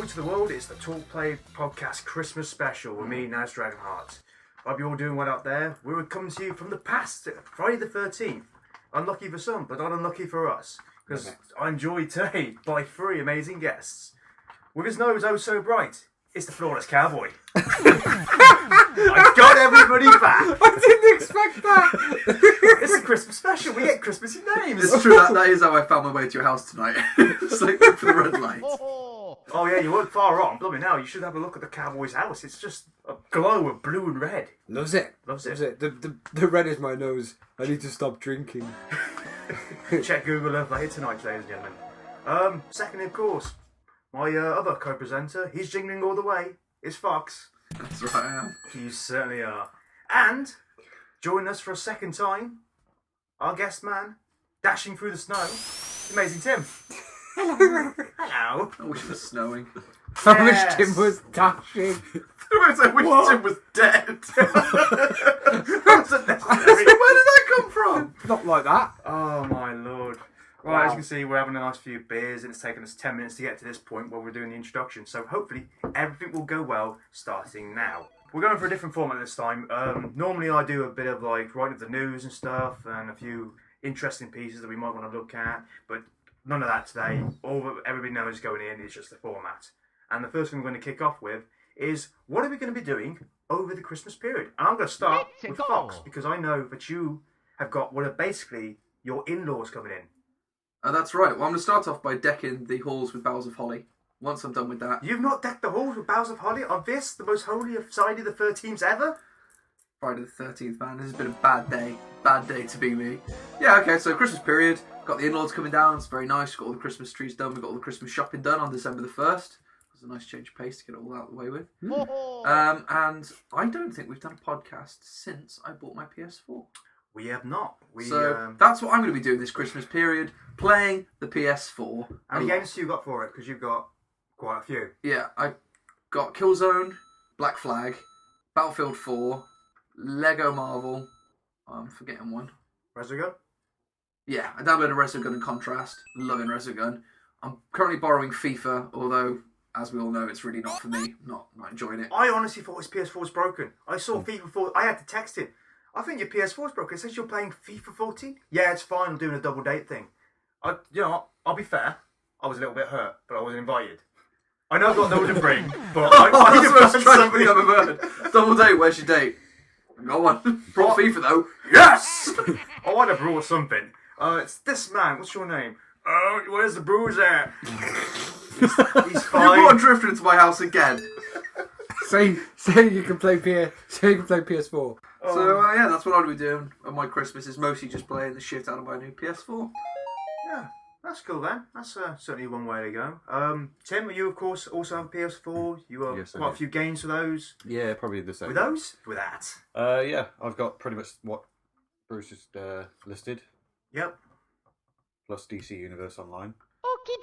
Welcome to the world. It's the Talk Play Podcast Christmas Special with me, Naz Dragonheart. Hope you're all doing well out there. We're coming to you from the past, Friday the 13th. Unlucky for some, but not unlucky for us. Because I enjoyed today by 3 amazing guests. With his nose oh so bright, it's the Flawless Cowboy. I got everybody back. I didn't expect that. It's a Christmas special. We get Christmassy names. It's true, that is how I found my way to your house tonight. It's like for the red light. Oh yeah, you weren't far wrong. Bloody now, you should have a look at the Cowboy's house. It's just a glow of blue and red. Loves it. Loves Loves it. it. The red is my nose. I need to stop drinking. Check Google Earth later tonight, ladies and gentlemen. Secondly, of course, my other co-presenter, he's jingling all the way, is Fox. That's right, I am. You certainly are. And, joining us for a second time, our guest man, dashing through the snow, the amazing Tim. Hello. Hello. I wish it was snowing. I wish Tim was dashing. I wish Tim was dead. Wasn't necessary. Where did that come from? Not like that. Oh my lord. Right, as you can see, we're having a nice few beers and it's taken us 10 minutes to get to this point where we're doing the introduction. So hopefully everything will go well starting now. We're going for a different format this time. Normally I do a bit of like writing up the news and stuff and a few interesting pieces that we might want to look at. But none of that today. All that everybody knows going in is just the format. And the first thing we're going to kick off with is what are we going to be doing over the Christmas period? And I'm going to start with Fox because I know that you have got what are basically your in-laws coming in. That's right. Well, I'm going to start off by decking the halls with boughs of holly. Once I'm done with that. You've not decked the halls with boughs of holly on this, the most holy of Friday the 13th ever? Friday the 13th, man. This has been a bad day. Bad day to be me. Yeah, okay, so Christmas period. Got the in-laws coming down. It's very nice. Got all the Christmas trees done. We've got all the Christmas shopping done on December the 1st. It was a nice change of pace to get it all out of the way with. And I don't think we've done a podcast since I bought my PS4. We have not. That's what I'm going to be doing this Christmas period, playing the PS4. How many games have you got for it? Because you've got quite a few. Yeah, I got Killzone, Black Flag, Battlefield 4, Lego Marvel. I'm forgetting one. Resogun? Yeah, I downloaded Resogun and Contrast. Loving Resogun. I'm currently borrowing FIFA, although, as we all know, it's really not for me. Not enjoying it. I honestly thought his PS4 was broken. I saw FIFA 4. I had to text him. I think your PS4 is broken. It says you're playing FIFA 14. Yeah, it's fine. I'm doing a double date thing. You know what? I'll be fair. I was a little bit hurt, but I wasn't invited. I know I've got no to bring, but I That's the most strange thing I've ever heard. Double date, where's your date? Got one. Brought FIFA though. Yes! I would have brought something. It's this man. What's your name? Oh, where's the booze at? He's You fine. brought a drifter into my house again. Say you can play PS4. So yeah, that's what I'll be doing on my Christmas. Is mostly just playing the shit out of my new PS4. Yeah, that's cool then. That's certainly one way to go. Tim, you of course also have a PS4. You have Yes, I quite a do. few games for those. Yeah, probably the same. With those? With that. Yeah, I've got pretty much what Bruce just listed, Yep. plus DC Universe Online.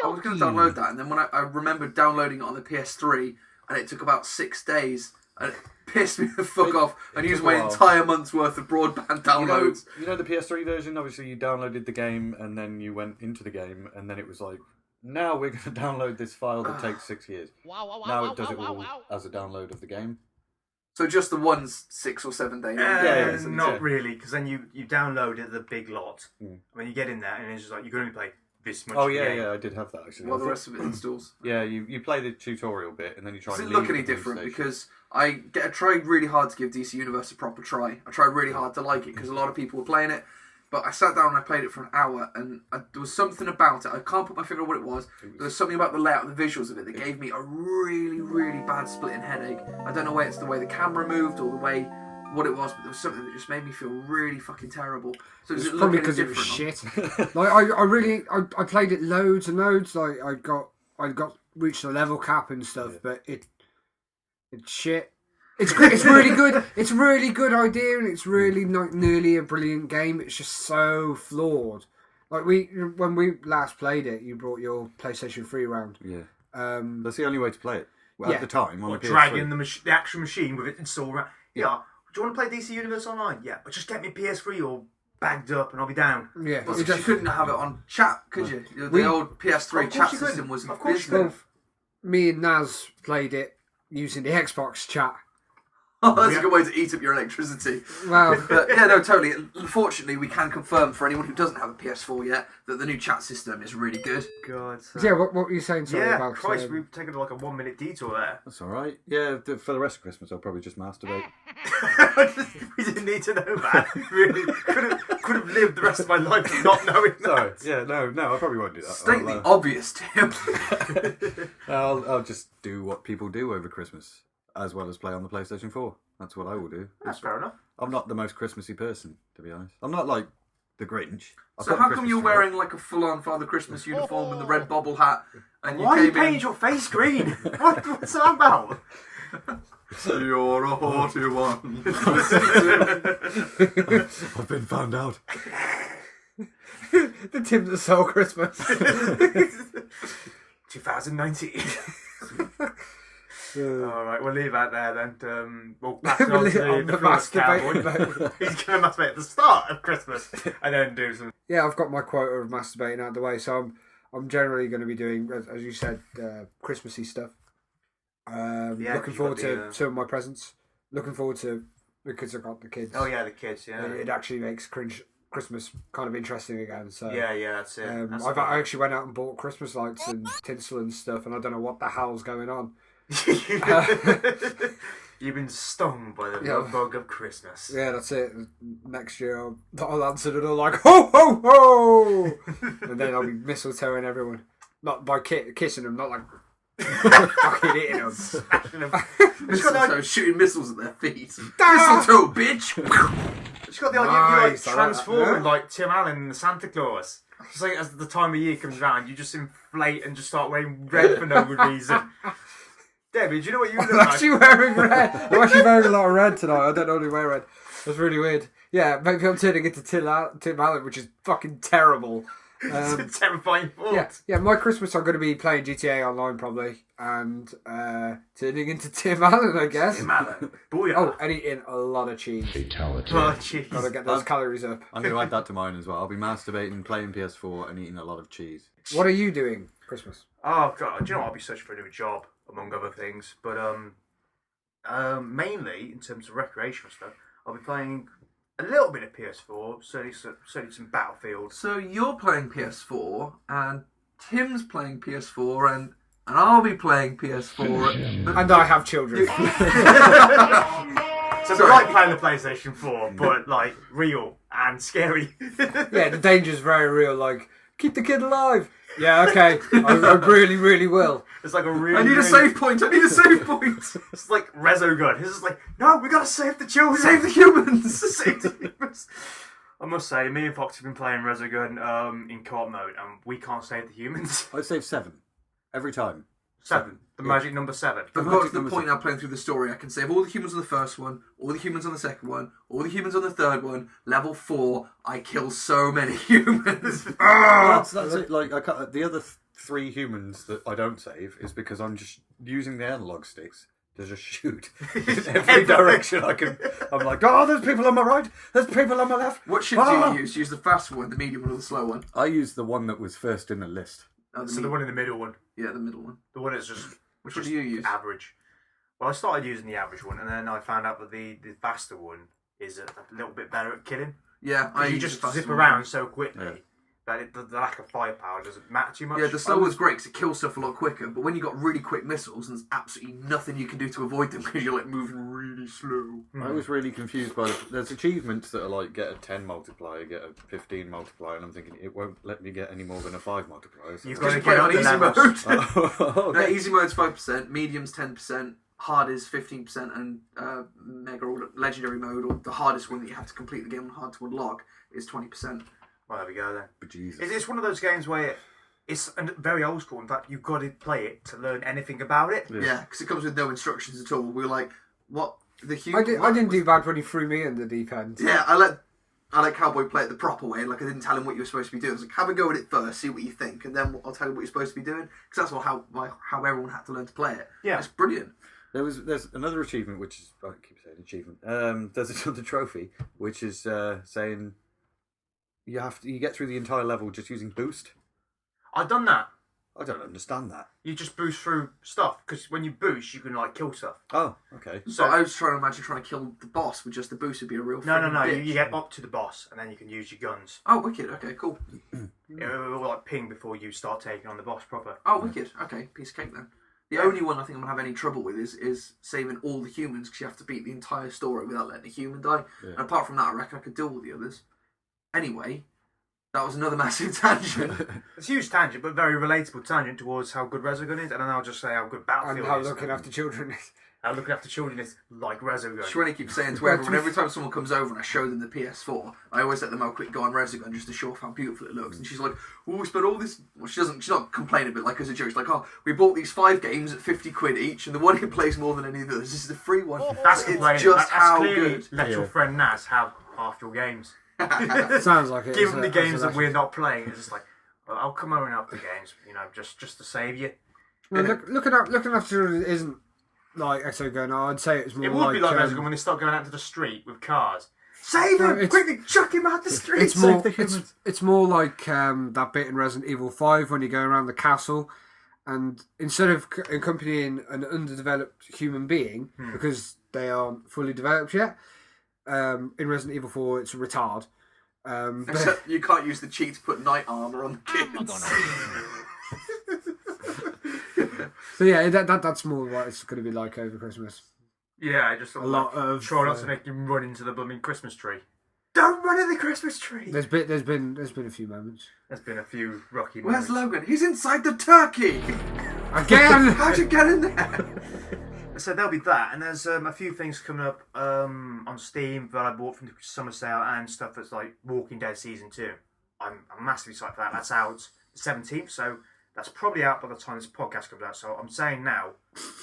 I was going to download that, and then when I remembered downloading it on the PS3, and it took about 6 days, and it pissed me the fuck off, and used took my a while. entire month's worth of broadband downloads. You know the PS3 version? Obviously, you downloaded the game, and then you went into the game, and then it was like, now we're going to download this file that takes 6 years. Now it does it all as a download of the game. So just the one 6 or 7 day. Yeah, Not really, because then you download it the big lot. When you get in there, and it's just like you can only play this much. Oh, of the game. yeah, I did have that, actually. Well, the rest of it installs. Yeah, you play the tutorial bit, and then you try Does and it look leave any the police different? station. Because I tried really hard to give DC Universe a proper try. I tried really hard to like it because a lot of people were playing it. But I sat down and I played it for an hour, and there was something about it. I can't put my finger on what it was. There was something about the layout and the visuals of it that gave me a really, really bad splitting headache. I don't know whether it's the way the camera moved or the way what it was, but there was something that just made me feel really fucking terrible. So does it look Probably any because it was different? shit. Like I played it loads and loads. Like I got reached the level cap and stuff, but it's shit. It's good. It's really good. It's a really good idea, and it's really not nearly a brilliant game. It's just so flawed. Like when we last played it, you brought your PlayStation 3 round. Yeah. Um, That's the only way to play it. Well, Yeah. at the time, on Or a PS3. dragging the actual machine with it installed around. Yeah. Do you want to play DC Universe Online? Yeah, but just get me PS3 all bagged up and I'll be down. yeah. Well, it you just- couldn't have it on chat, could you? The We- old PS3 Of course chat you could. system was Of course you abysmal. could. me and Naz played it using the Xbox chat. Oh, that's a good way to eat up your electricity. Well, But yeah, no, totally. Unfortunately, we can confirm for anyone who doesn't have a PS4 yet that the new chat system is really good. God. yeah, what were you saying, sorry, Yeah, about... Christ, we've taken like a 1 minute detour there. That's all right. Yeah, for the rest of Christmas, I'll probably just masturbate. We didn't need to know that. Really, could have lived the rest of my life not knowing that. Sorry. Yeah, no, I probably won't do that. State the obvious, Tim. I'll just do what people do over Christmas, as well as play on the PlayStation 4. That's what I will do. That's fair enough. I'm not the most Christmassy person, to be honest. I'm not like the Grinch. So how come you're wearing like a full-on Father Christmas uniform and the red bobble hat? And Why are you came in... painting your face green? What's that about? You're a haughty one. I've been found out. the Tim that Soul Christmas. 2019. Alright, we'll leave that there then. We'll pass it on to the masturbating cowboy. He's going to masturbate at the start of Christmas and then do some... Yeah, I've got my quota of masturbating out of the way, so I'm generally going to be doing, as you said, Christmassy stuff. Looking forward to some of my presents. Looking forward to, because I've got the kids. Oh yeah, the kids, yeah. It actually makes Christmas kind of interesting again. So yeah, that's it. I actually went out and bought Christmas lights and tinsel and stuff, and I don't know what the hell's going on. You've been stung by the love bug of Christmas. Yeah, that's it. Next year I'll answer the door like, ho, ho, ho! And then I'll be mistletoeing everyone. Not by kissing them, not like fucking hitting them. Mistletoe shooting missiles at their feet. Mistletoe, bitch! It's got the idea of you transforming like Tim Allen and Santa Claus. Just like as the time of year comes around, you just inflate and just start wearing red for no good reason. Debbie, do you know what you look like? I'm actually wearing red. I'm actually wearing a lot of red tonight. I don't normally wear red. That's really weird. Yeah, maybe I'm turning into Tim Allen, which is fucking terrible. It's a terrifying thought. Yeah, my Christmas I'm going to be playing GTA Online probably, and turning into Tim Allen, I guess. Tim Allen. Booyah. Oh, and eating a lot of cheese. Fatality. Oh, jeez. Gotta get those calories up. I'm going to add that to mine as well. I'll be masturbating, playing PS4, and eating a lot of cheese. What are you doing Christmas? Oh, God. Do you know what? I'll be searching for a new job, among other things. But mainly, in terms of recreational stuff, I'll be playing a little bit of PS4, certainly some Battlefield. So you're playing PS4, and Tim's playing PS4, and I'll be playing PS4. And I have children. So it's like playing the PlayStation 4, but like real and scary. Yeah, the danger's very real. Like, keep the kid alive. Yeah, okay. I really, really will. It's like a really. I need a save point. It's like Resogun. It's just like, no, we gotta save the children. Save the humans. Save the humans. I must say, me and Fox have been playing Resogun in co-op mode, and we can't save the humans. I'd save 7 every time. 7. The magic number 7. I've got to the point now playing through the story. I can save all the humans on the first one, all the humans on the second one, all the humans on the third one. Level 4, I kill so many humans. That's it. Like the other 3 humans that I don't save is because I'm just using the analog sticks to just shoot in every direction I can. I'm like, oh, there's people on my right, there's people on my left. What shield do you use? Use the fast one, the medium one, or the slow one? I use the one that was first in the list. Oh, the one in the middle one. Yeah, the middle one. The one that's just... Which one do you use? Average. Well, I started using the average one, and then I found out that the faster one is a little bit better at killing. Yeah, I you just zip around so quickly that the lack of firepower doesn't matter too much. Yeah, the slow one's great because it kills stuff a lot quicker, but when you got really quick missiles, and there's absolutely nothing you can do to avoid them because you're like moving really slow. I was really confused by there's achievements that are like get a 10 multiplier, get a 15 multiplier, and I'm thinking it won't let me get any more than a 5 multiplier. So You've got to play get on easy mode. okay. No, easy mode's 5%, medium's 10%, hard is 15%, and mega or legendary mode, or the hardest one that you have to complete the game on hard to unlock, is 20%. Well, there we go then. But Jesus. It's one of those games where it's very old school. In fact, you've got to play it to learn anything about it. Yeah, because it comes with no instructions at all. We were like, what? The I didn't do bad when he threw me in the deep end. Yeah, I let Cowboy play it the proper way. Like, I didn't tell him what you were supposed to be doing. I was like, have a go at it first, see what you think, and then I'll tell you what you're supposed to be doing. Because that's how everyone had to learn to play it. Yeah. It's brilliant. There's another achievement, which is, I keep saying achievement, there's another trophy, which is saying you get through the entire level just using boost. I've done that. I don't understand that. You just boost through stuff because when you boost, you can like kill stuff. Oh, okay. So I was trying to imagine trying to kill the boss with just the boost would be a real. No. Bitch. You get up to the boss and then you can use your guns. Oh, wicked. Okay, cool. It will like ping before you start taking on the boss proper. Oh, wicked. Okay, piece of cake then. The only one I think I'm gonna have any trouble with is saving all the humans because you have to beat the entire story without letting a human die. Yeah. And apart from that, I reckon I could deal with the others. Anyway, that was another massive tangent. It's a huge tangent, but very relatable tangent towards how good Resogun is, and then I'll just say how good Battlefield And how is. looking after children is. How looking after children is like Resogun. Shweny keeps saying to everyone, every time someone comes over and I show them the PS4, I always let them have a quick go on Resogun just to show off how beautiful it looks. And she's like, "Oh, we spent all this." Well, she's not complaining, but like as a joke, she's like, "Oh, we bought these 5 games at 50 quid each, and the one who plays more than any of the others. This is the free one." That's It's complaining. just That's how clearly good. let your friend Naz have half your games. Sounds like it. Give him the games that we're not playing. It's just like, well, I'll come over and help the games, just to save you. Well, looking after children isn't like Exogun. I'd say it's more. It would be like Resogun when they start going out to the street with cars. Save him! Quickly, chuck him out the street! It's more like that bit in Resident Evil 5 when you go around the castle, and instead of accompanying an underdeveloped human being because they aren't fully developed yet, in Resident Evil 4 it's a retard. Except you can't use the cheat to put knight armor on the kids. So yeah, that's more what it's going to be like over Christmas. Yeah, just A lot of try not to make him run into the blooming Christmas tree. Don't run in the Christmas tree. There's been a few moments. There's been a few rocky Where's moments. Logan? He's inside the turkey. Again. How'd you get in there? So there'll be that, and there's a few things coming up on Steam that I bought from the summer sale and stuff that's like Walking Dead Season 2. I'm massively excited for that. That's out the 17th, so that's probably out by the time this podcast comes out. So I'm saying now,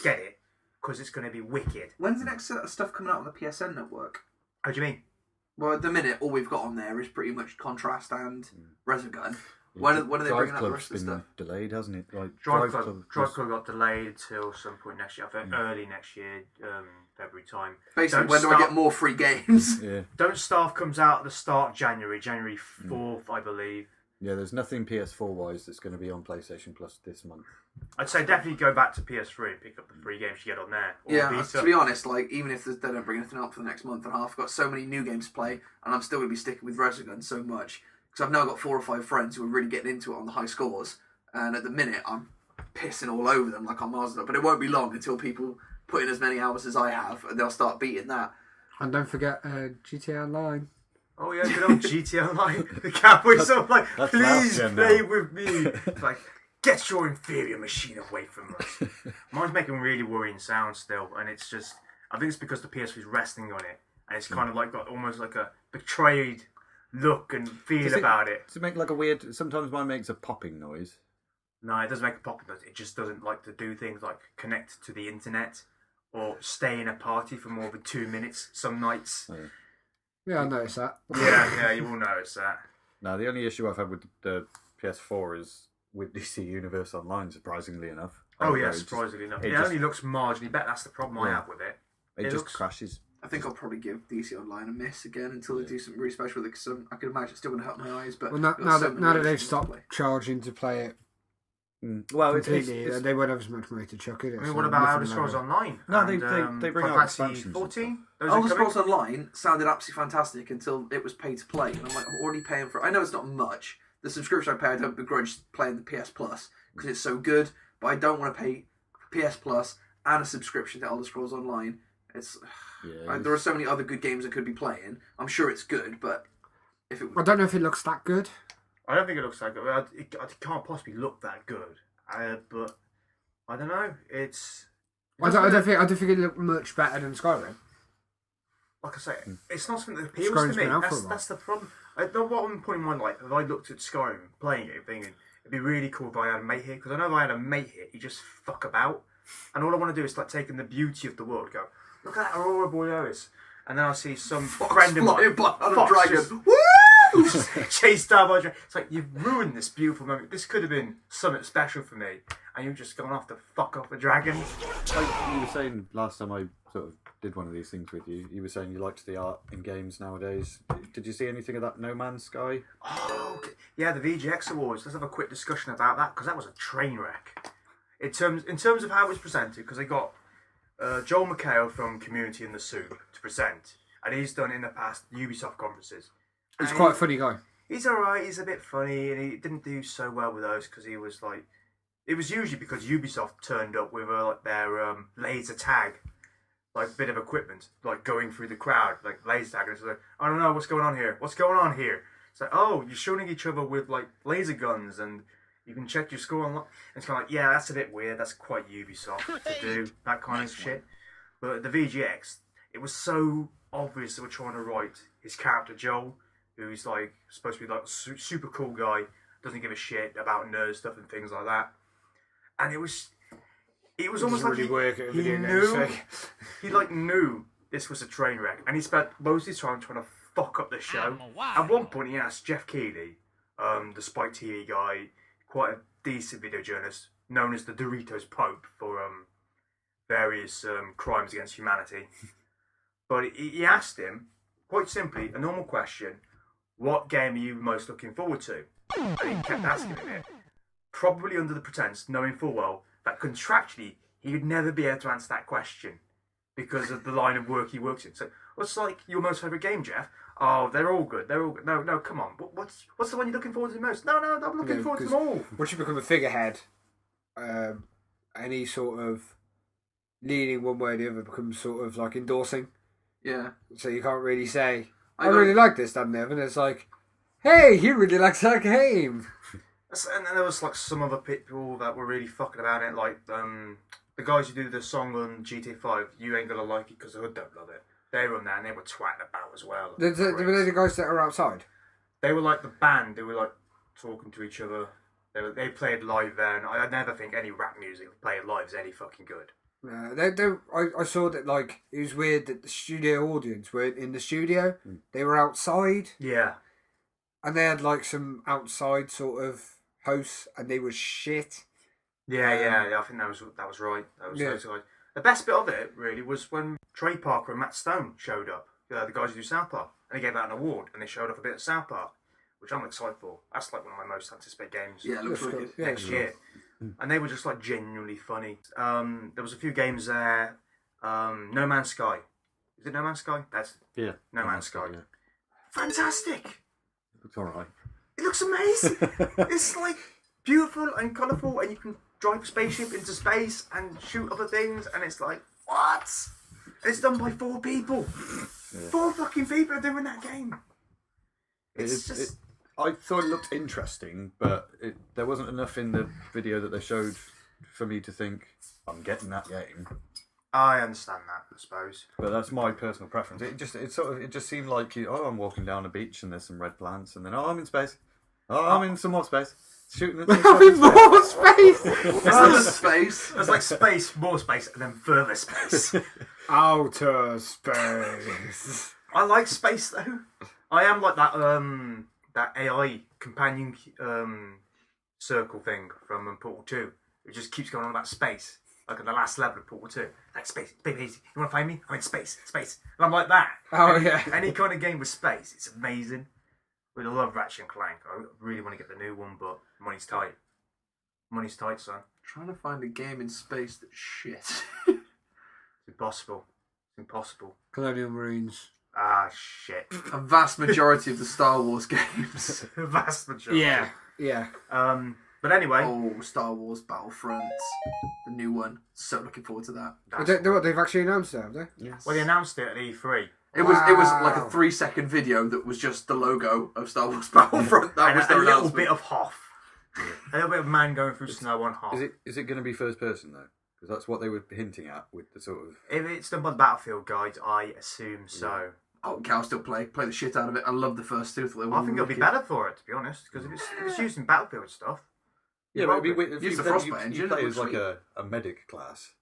get it, because it's going to be wicked. When's the next set of stuff coming out on the PSN network? How do you mean? Well, at the minute, all we've got on there is pretty much Contrast and Resogun. When are they bringing out the rest of the stuff? Delayed, hasn't it? Like Drive Club got delayed till some point next year. I think early next year, February time. Basically, when do I get more free games? Yeah. Don't Starve comes out at the start of January 4th, I believe. Yeah, there's nothing PS4 wise that's going to be on PlayStation Plus this month. I'd say definitely go back to PS3 and pick up the free games you get on there. Or Yeah, Vita. to be honest, like even if they don't bring anything out for the next month and a half, I've got so many new games to play, and I'm still going to be sticking with Resogun so much because I've now got 4 or 5 friends who are really getting into it on the high scores, and at the minute I'm pissing all over them like I'm Mars. But it won't be long until people put in as many hours as I have, and they'll start beating that. And don't forget GTA Online. Oh yeah, good old GT Online. The cowboys are like, That's please last gen play now." with me. It's like, get your inferior machine away from us. Mine's making really worrying sounds still, and it's just, I think it's because the PS3 is resting on it, and it's kind of like got almost like a betrayed look and feel about it. Does it make like a weird? Sometimes mine makes a popping noise. No, it doesn't make a pop noise. It just doesn't like to do things like connect to the internet or stay in a party for more than 2 minutes some nights. Oh, yeah. Yeah, I noticed that. Yeah, you will notice that. No, the only issue I've had with the PS4 is with DC Universe Online. Surprisingly enough. Oh yeah, surprisingly enough. It only looks marginally better. That's the problem I have with it. It just crashes. I think I'll probably give DC Online a miss again until they do something really special with it, because I can imagine it's still going to hurt my eyes. But Well, now that they've stopped charging to play it Well, completely, they won't have as much money to chuck it. I mean, what about Elder Scrolls Online? No, and, they bring Final out Fantasy expansions. 14. Elder Scrolls Online sounded absolutely fantastic until it was pay to play, and I'm like, I'm already paying for it. I know it's not much. The subscription I pay, I don't begrudge playing the PS Plus because it's so good, but I don't want to pay PS Plus and a subscription to Elder Scrolls Online. It's there are so many other good games I could be playing. I'm sure it's good, but if it I don't know if it looks that good. I don't think it looks that good. It can't possibly look that good. But I don't know. I don't think it looked much better than Skyrim. Like I say, it's not something that appeals Skyrim's to me. been out for a while. That's the problem. At one point in my life, if I looked at Skyrim, playing it, thinking it'd be really cool if I had a mate here, because I know if I had a mate here, you just fuck about, and all I want to do is like take in the beauty of the world. Go, look at that Aurora Borealis, and then I see some friend of mine, Fox just, just chased down by a dragon. It's like, you've ruined this beautiful moment. This could have been something special for me, and you're just going off to fuck off a dragon. Like you were saying last time I sort of did one of these things with you, you were saying you liked the art in games nowadays. Did you see anything of that No Man's Sky? Oh, yeah, the VGX Awards. Let's have a quick discussion about that, because that was a train wreck. In terms of how it was presented, because they got Joel McHale from Community and The Soup to present, and he's done in the past Ubisoft conferences. He's quite a funny guy. He's alright, he's a bit funny, and he didn't do so well with those because he was like... It was usually because Ubisoft turned up with like their laser tag, like bit of equipment, like going through the crowd, like laser tag, and it's like, I don't know, what's going on here? What's going on here? It's like, oh, you're shooting each other with like laser guns, and you can check your score online. And it's kind of like, yeah, that's a bit weird, that's quite Ubisoft to do, that kind of shit. But the VGX, it was so obvious they were trying to write his character Joel, who's like supposed to be like a super cool guy, doesn't give a shit about nerd stuff and things like that. And it was almost like he like knew this was a train wreck, and he spent most of his time trying to fuck up the show. At one point, he asked Jeff Keighley, the Spike TV guy, quite a decent video journalist, known as the Doritos Pope for various crimes against humanity. But he asked him, quite simply, a normal question: what game are you most looking forward to? And he kept asking him it, probably under the pretense, knowing full well, that contractually he would never be able to answer that question because of the line of work he works in. So, what's like your most favourite game, Jeff? Oh, they're all good. They're all good. No, come on. What's the one you're looking forward to the most? No, I'm looking forward to them all. Once you become a figurehead, any sort of leaning one way or the other becomes sort of like endorsing. Yeah. So you can't really say, I really like this, that, and the other. And it's like, hey, he really likes that game. And then there was like some other people that were really fucking about it, like the guys who do the song on GTA 5, You Ain't Gonna Like It Because the Hood Don't Love It. They were on there and they were twatting about as well. Were they the guys that are outside? They were like the band, they were like talking to each other. They played live there, and I never think any rap music played live is any fucking good. I saw that like it was weird that the studio audience weren't in the studio. They were outside. Yeah. And they had like some outside sort of hosts, and they were shit. Yeah. I think that was right. That was right. The best bit of it really was when Trey Parker and Matt Stone showed up, the guys who do South Park, and they gave out an award, and they showed off a bit of South Park, which I'm excited for. That's like one of my most anticipated games. Yeah, it looks really good. Next year. And they were just like genuinely funny. There was a few games there. No Man's Sky. Is it No Man's Sky? That's No Man's Sky. Yeah. Fantastic. It looks alright. It looks amazing. It's like beautiful and colourful, and you can drive a spaceship into space and shoot other things, and it's like, what? And it's done by 4 people. 4 fucking people are doing that game. I thought it looked interesting, but there wasn't enough in the video that they showed for me to think, I'm getting that game. I understand that, I suppose. But that's my personal preference. It just seemed like, I'm walking down a beach and there's some red plants, and then, I'm in space. I'm in some more space. Shooting the I'm in more space! Further space. It's like space, more space, and then further space. Outer space. I like space, though. I am like that AI companion circle thing from Portal 2. It just keeps going on about space. Like in the last level of Portal 2. Like, space, baby, you want to find me? I'm in space. And I'm like that. Any kind of game with space, it's amazing. I love Ratchet and Clank. I really want to get the new one, but money's tight. Money's tight, son. Trying to find a game in space that's shit. It's impossible. Colonial Marines. Ah, shit. A vast majority of the Star Wars games. A vast majority. Yeah. But anyway. Oh, Star Wars Battlefront. The new one. So looking forward to that. They've actually announced it, have they? Yes. Well, they announced it at E3. It was like a 3-second video that was just the logo of Star Wars Battlefront. That was their a little announcement. bit of Hoth. A little bit of man going through snow on Hoth. Is it going to be first person though? Because that's what they were hinting at with the sort of. If it's done by the Battlefield guides, I assume so. Oh, okay, I'll still play the shit out of it. I love the first 2. I think it'll be better for it, to be honest, because if it's using Battlefield stuff. Yeah, but if you Use the Frostbite engine. you play as like a medic class.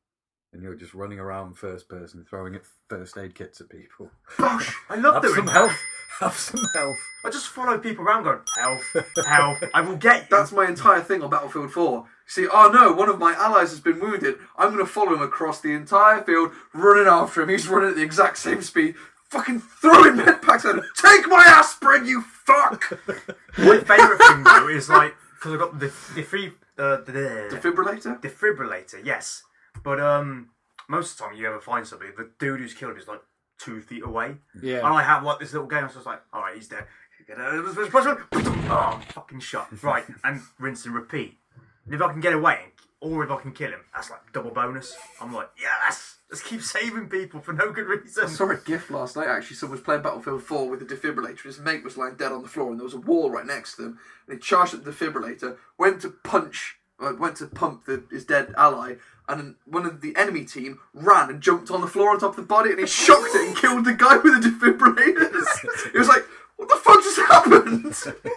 and you're just running around first person throwing first aid kits at people. Gosh, I love doing some that. health. Have some health. I just follow people around going, health, I will get you. That's my entire thing on Battlefield 4. See, oh no, one of my allies has been wounded. I'm going to follow him across the entire field, running after him. He's running at the exact same speed. Fucking throwing med packs at him. Take my aspirin, you fuck! My favourite thing, though, is like, because I've got the Defibrillator? Defibrillator, yes. But most of the time you ever find somebody, the dude who's killed him is like 2 feet away. Yeah. And I have like this little game, so I was like, alright, he's dead. Oh, I'm fucking shot. Right, and rinse and repeat. And if I can get away, or if I can kill him, that's like double bonus. I'm like, yes! Let's keep saving people for no good reason. I saw a gif last night, actually. Someone was playing Battlefield 4 with a defibrillator. His mate was lying dead on the floor, and there was a wall right next to them. And he charged at the defibrillator, went to pump his dead ally, and then one of the enemy team ran and jumped on the floor on top of the body, and he shocked it and killed the guy with the defibrillators. He was like, what the fuck just happened?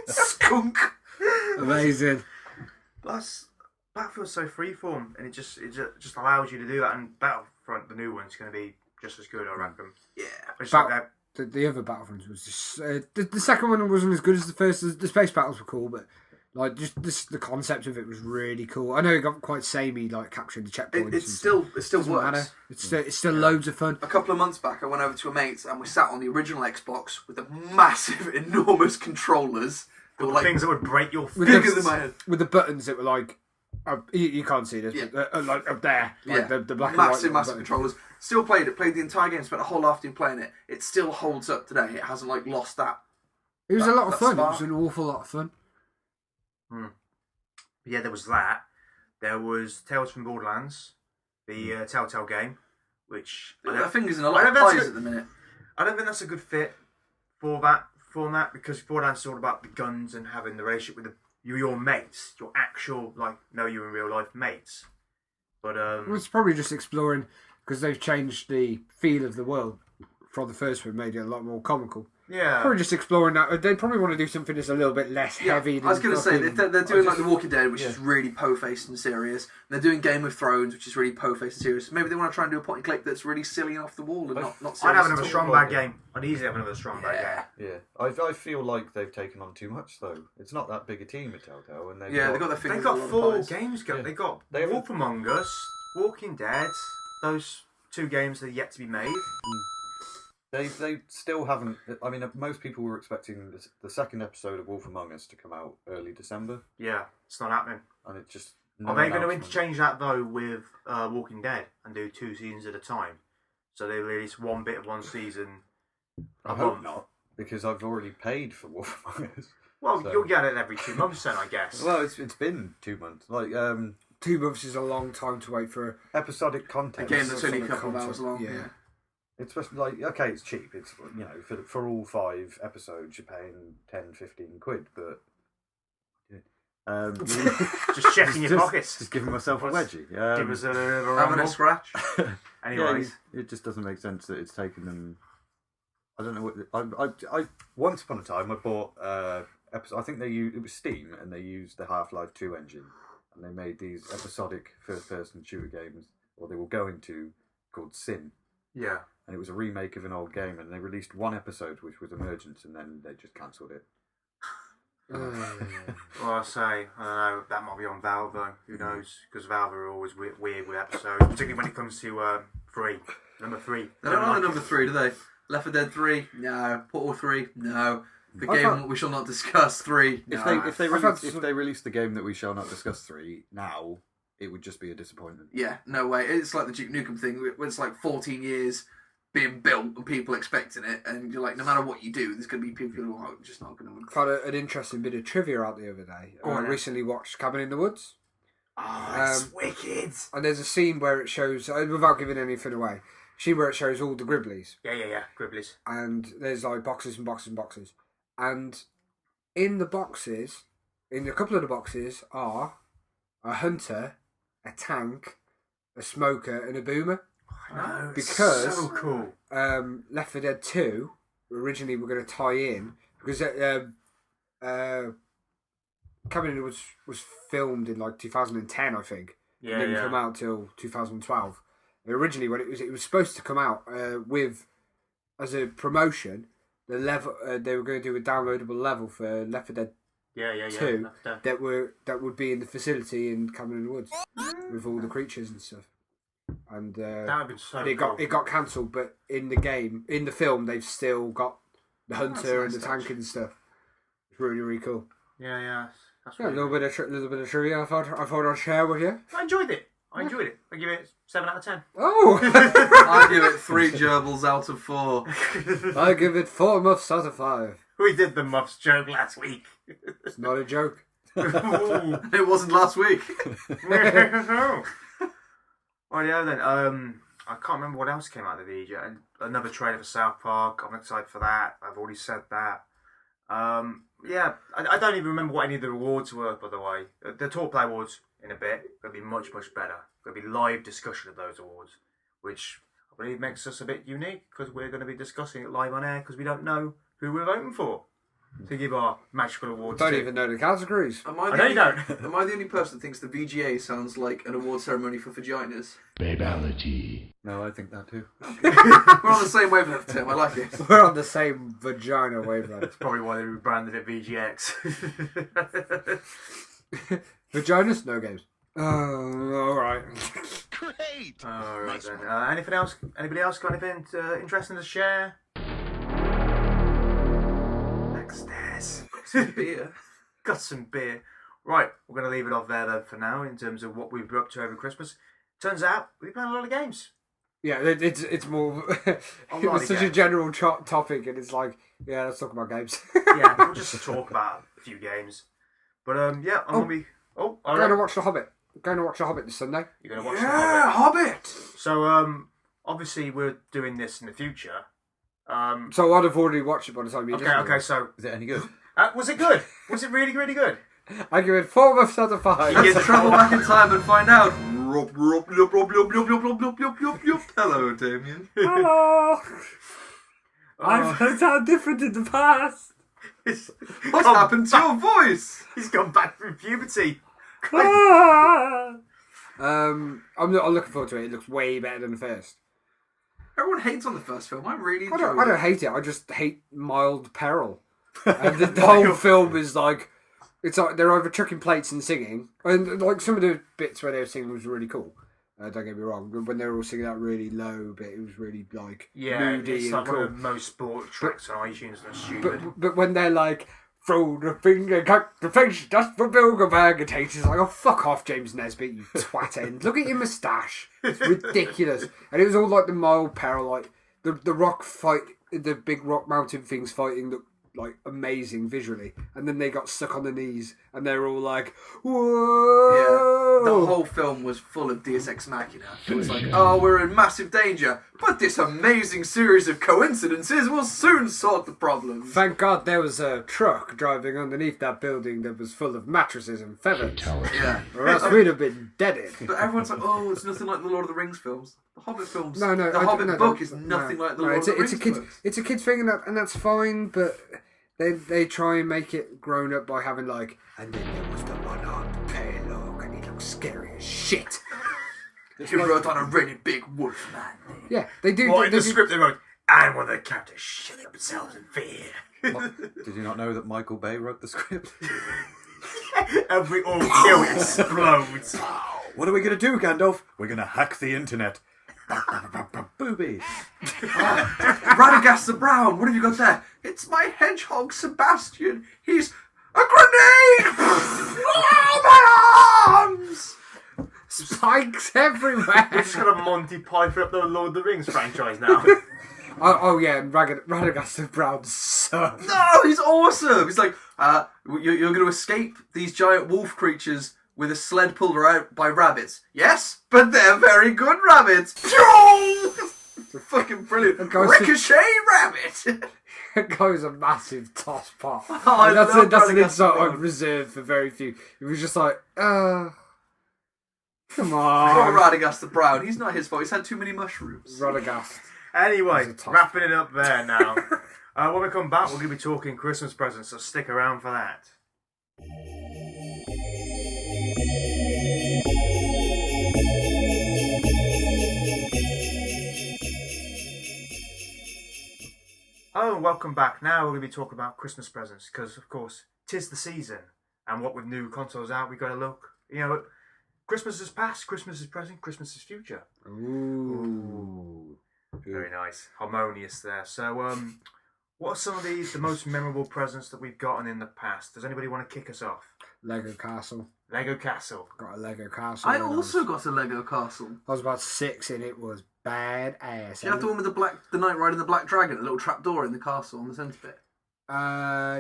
Skunk. Amazing. Battlefield's so freeform, and it just allows you to do that. And Battlefront, the new one's going to be just as good, I reckon. Yeah. It's like that. The other Battlefronts was just the second one wasn't as good as the first. The space battles were cool, but like just the concept of it was really cool. I know it got quite samey, like capturing the checkpoints. It still doesn't works. matter. It's still loads of fun. A couple of months back, I went over to a mate's and we sat on the original Xbox with the massive, enormous controllers. They were like Things that would break your bigger than my head. With the buttons that were like, you can't see this, Yeah. but like up there, like the black massive, and white massive controllers. Still played the entire game. Spent a whole afternoon playing it. It still holds up today. It hasn't like lost that. It was a lot of that fun. spark. It was an awful lot of fun. Yeah, there was that. There was Tales from Borderlands, the Telltale game, which Their fingers in a lot of pies at the minute. I don't think that's a good fit for that format, because Borderlands is all about the guns and having the relationship with your mates, your actual know you in real life mates. But Well, it's probably just exploring, because they've changed the feel of the world from the first one, made it a lot more comical. yeah, Probably just exploring that. They probably want to do something that's a little bit less heavy. I was going to say they're doing like The Walking Dead, which Yeah. is really po-faced and serious. And they're doing Game of Thrones, which is really po-faced and serious. Maybe they want to try and do a point and click that's really silly and off the wall and not serious. I'd have at another all. strong bad game. I'd easily have another strong bad game. Yeah, I feel like they've taken on too much though. It's not that big a team at Telltale, and They've got their fingers They've in a got lot of 4 pies. games. Yeah. They got They haven't- Wolf Among Us, Walking Dead. Those 2 games that are yet to be made. They still haven't. I mean, most people were expecting the second episode of Wolf Among Us to come out early December, Yeah, it's not happening. and it just. Are they going to interchange that though with Walking Dead and do 2 seasons at a time? So they release one bit of one season. I hope not, because I've already paid for Wolf Among Us. Well, So- you'll get it every 2 months then, I guess. Well, it's been 2 months. Like 2 months is a long time to wait for episodic A content. game that's only a Some couple of content, hours long. yeah. Yeah. It's just like, okay, it's cheap. It's, for all 5 episodes, you're paying 10, 15 quid, but Just checking your pockets. just giving myself a wedgie. Give us a Having rumble. a scratch. Anyways, it just doesn't make sense that it's taken them. I don't know what I once upon a time I bought episode. I think it was Steam, and they used the Half-Life 2 engine, and they made these episodic first-person shooter games, or they were going to, called Sin. yeah. And it was a remake of an old game, and they released 1 episode, which was Emergence, and then they just cancelled it. Well, I say, I don't know, that might be on Valve though, who knows, because Valve are always weird with episodes, particularly when it comes to number 3. They don't have a number 3, do they? Left 4 Dead 3? No. Portal 3? No. The game we shall not discuss 3? No. If they release the game that we shall not discuss 3 now, it would just be a disappointment. Yeah, no way. It's like the Duke Nukem thing, where it's like 14 years being built and people expecting it, and you're like, no matter what you do, there's going to be people who are just not going to. Found an interesting bit of trivia out the other day. I recently watched Cabin in the Woods. Oh, that's wicked. And there's a scene where it shows, without giving anything away, a scene where it shows all the Gribblies. Yeah, Gribblies. And there's like boxes and boxes and boxes. And in the boxes, in a couple of the boxes are a hunter, a tank, a smoker, and a boomer. No, Because so cool. Left 4 Dead 2 originally were going to tie in because Cabin in the Woods was filmed in like 2010, I think. Yeah, It didn't come out till 2012. Originally, when it was supposed to come out with as a promotion, the level they were going to do a downloadable level for Left 4 Dead Yeah. 2 that would be in the facility in Cameron Woods with all the creatures and stuff. And That would have been so it cool. got cancelled, but in the film, they've still got the hunter and the tank and stuff. It's really, really cool. Yeah. That's Yeah, a really little bit of trivia I thought I'd share with you. I enjoyed it. I give it 7 out of 10. Oh, I give it 3 gerbils out of 4. I give it 4 muffs out of 5. We did the muffs joke last week. It's not a joke. Ooh. It wasn't last week. Oh yeah, then I can't remember what else came out of the video. And another trailer for South Park. I'm excited for that. I've already said that. Yeah, I don't even remember what any of the awards were. By the way, the Talk Play Awards in a bit going to be much better. Going to be live discussion of those awards, which I believe makes us a bit unique because we're going to be discussing it live on air because we don't know who we're voting for to give our magical awards. Don't to. even know the categories. Am I know you don't. Am I the only person that thinks the VGA sounds like an award ceremony for vaginas? Babality. No, I think that too. We're on the same wavelength, Tim. I like it. We're on the same vagina wavelength. Probably why they rebranded it VGX. Vaginas, no games. Oh, all right. Great. Alright then. Anything else? Anybody else got anything interesting to share? Backstairs. Beer. Got some beer. Right, we're going to leave it off there then for now in terms of what we've been up to over Christmas. Turns out we've played a lot of games. Yeah, it's more. It was such a general topic, and it's like, yeah, let's talk about games. Yeah, we'll just talk about a few games. But yeah, I'm going to be. Oh, I'm going to watch The Hobbit. I'm going to watch The Hobbit this Sunday. You're going to watch Yeah, the Hobbit. So obviously we're doing this in the future. So I'd have already watched it by the time you Okay, so Is it any good? was it good? Was it really, really good? I give it 4 muffs out of 5. You get travel back in time and find out. Hello, Damien. Hello. I've heard how different in the past. What happened to your voice? He's gone back from puberty. I'm looking forward to it. It looks way better than the first. Everyone hates on the first film. I really enjoyed I don't it. hate it. I just hate mild peril. And the whole film is like, it's like they're either chucking plates and singing, and like some of the bits where they were singing was really cool. Don't get me wrong. When they were all singing that really low bit, it was really like moody it's and like cool. one of the most sport tracks on iTunes. That's stupid. But when they're like, throw the finger, cut the face, just for Bilger Bag, and Tate is like, oh, fuck off, James Nesbitt, you twat end. Look at your moustache. It's ridiculous. And it was all like the mild peril, like the rock fight, the big rock mountain things fighting looked like amazing visually. And then they got stuck on the knees, and they were all like, whoa. Yeah, the whole film was full of Deus Ex Machina. It was like, oh, we're in massive danger, but this amazing series of coincidences will soon sort the problem. Thank God there was a truck driving underneath that building that was full of mattresses and feathers. Yeah. Or else we'd have been deaded. But everyone's like, oh, it's nothing like the Lord of the Rings films. The Hobbit films. No, The Hobbit book is nothing like the Lord of the Rings books. It's a kid's thing, and that's fine, but they try and make it grown up by having like, and then there was the one-armed Pelog, and he looks scary as shit. He rode on a really big wolf man. Yeah, they do. What in they the do- script they wrote, and one of the characters shit themselves in fear. Did you not know that Michael Bay wrote the script? Every all kill explodes. What are we going to do, Gandalf? We're going to hack the internet. Boobies. Radagast the Brown, what have you got there? It's my hedgehog Sebastian. He's a grenade! Oh, my arms! spikes everywhere. We're just got a Monty Python up the Lord of the Rings franchise now. Oh yeah, and Radagast the Brown sucks. No, he's awesome. He's like, you're going to escape these giant wolf creatures with a sled pulled out by rabbits. Yes, but they're very good rabbits. Fucking brilliant. Ricochet rabbit. That guy was a massive toss pot. I that's love that's an Radagast insult the Brown. I've reserved for very few. It was just like, come Poor on, Radagast the Brown. He's not his fault. He's had too many mushrooms. Radagast. Anyway, That's a tough wrapping it up there now. When we come back, we're going to be talking Christmas presents, so stick around for that. and welcome back. Now we're going to be talking about Christmas presents because, of course, 'tis the season. And what with new consoles out, we got to look. You know, Christmas is past, Christmas is present, Christmas is future. Ooh. Very nice. Harmonious there. So, what are some of the most memorable presents that we've gotten in the past? Does anybody want to kick us off? Lego Castle. Lego Castle. Got a Lego Castle. I also got a Lego castle. I was about 6 and it was badass. Do you have the one with the Knight riding the Black Dragon, the little trap door in the castle on the centre bit?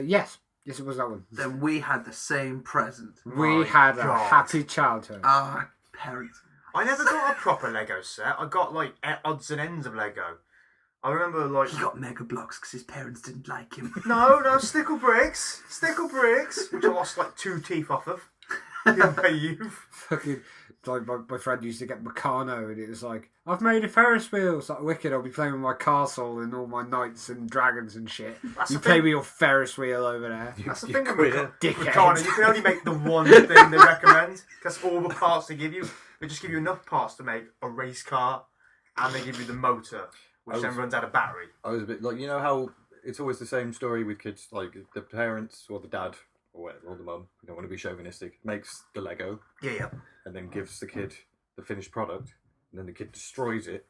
Yes. Yes, it was that one. Then we had the same present. We had a happy childhood. Our parents. I never got a proper Lego set. I got, like, odds and ends of Lego. I remember, like... He got Mega Blocks because his parents didn't like him. No, Stickle Bricks, which I lost like 2 teeth off of in my youth. Fucking, like my friend used to get Meccano, and it was like, I've made a Ferris wheel. It's like wicked. I'll be playing with my castle and all my knights and dragons and shit. You play with your Ferris wheel over there. That's the thing with Dickhead. Meccano. You can only make the one thing they recommend. That's all the parts they give you. They just give you enough parts to make a race car, and they give you the motor, which then runs out of battery. I was a bit like, you know how it's always the same story with kids, like the parents or the dad or whatever, or the mum, we don't want to be chauvinistic, makes the Lego Yeah. and then gives the kid the finished product, and then the kid destroys it.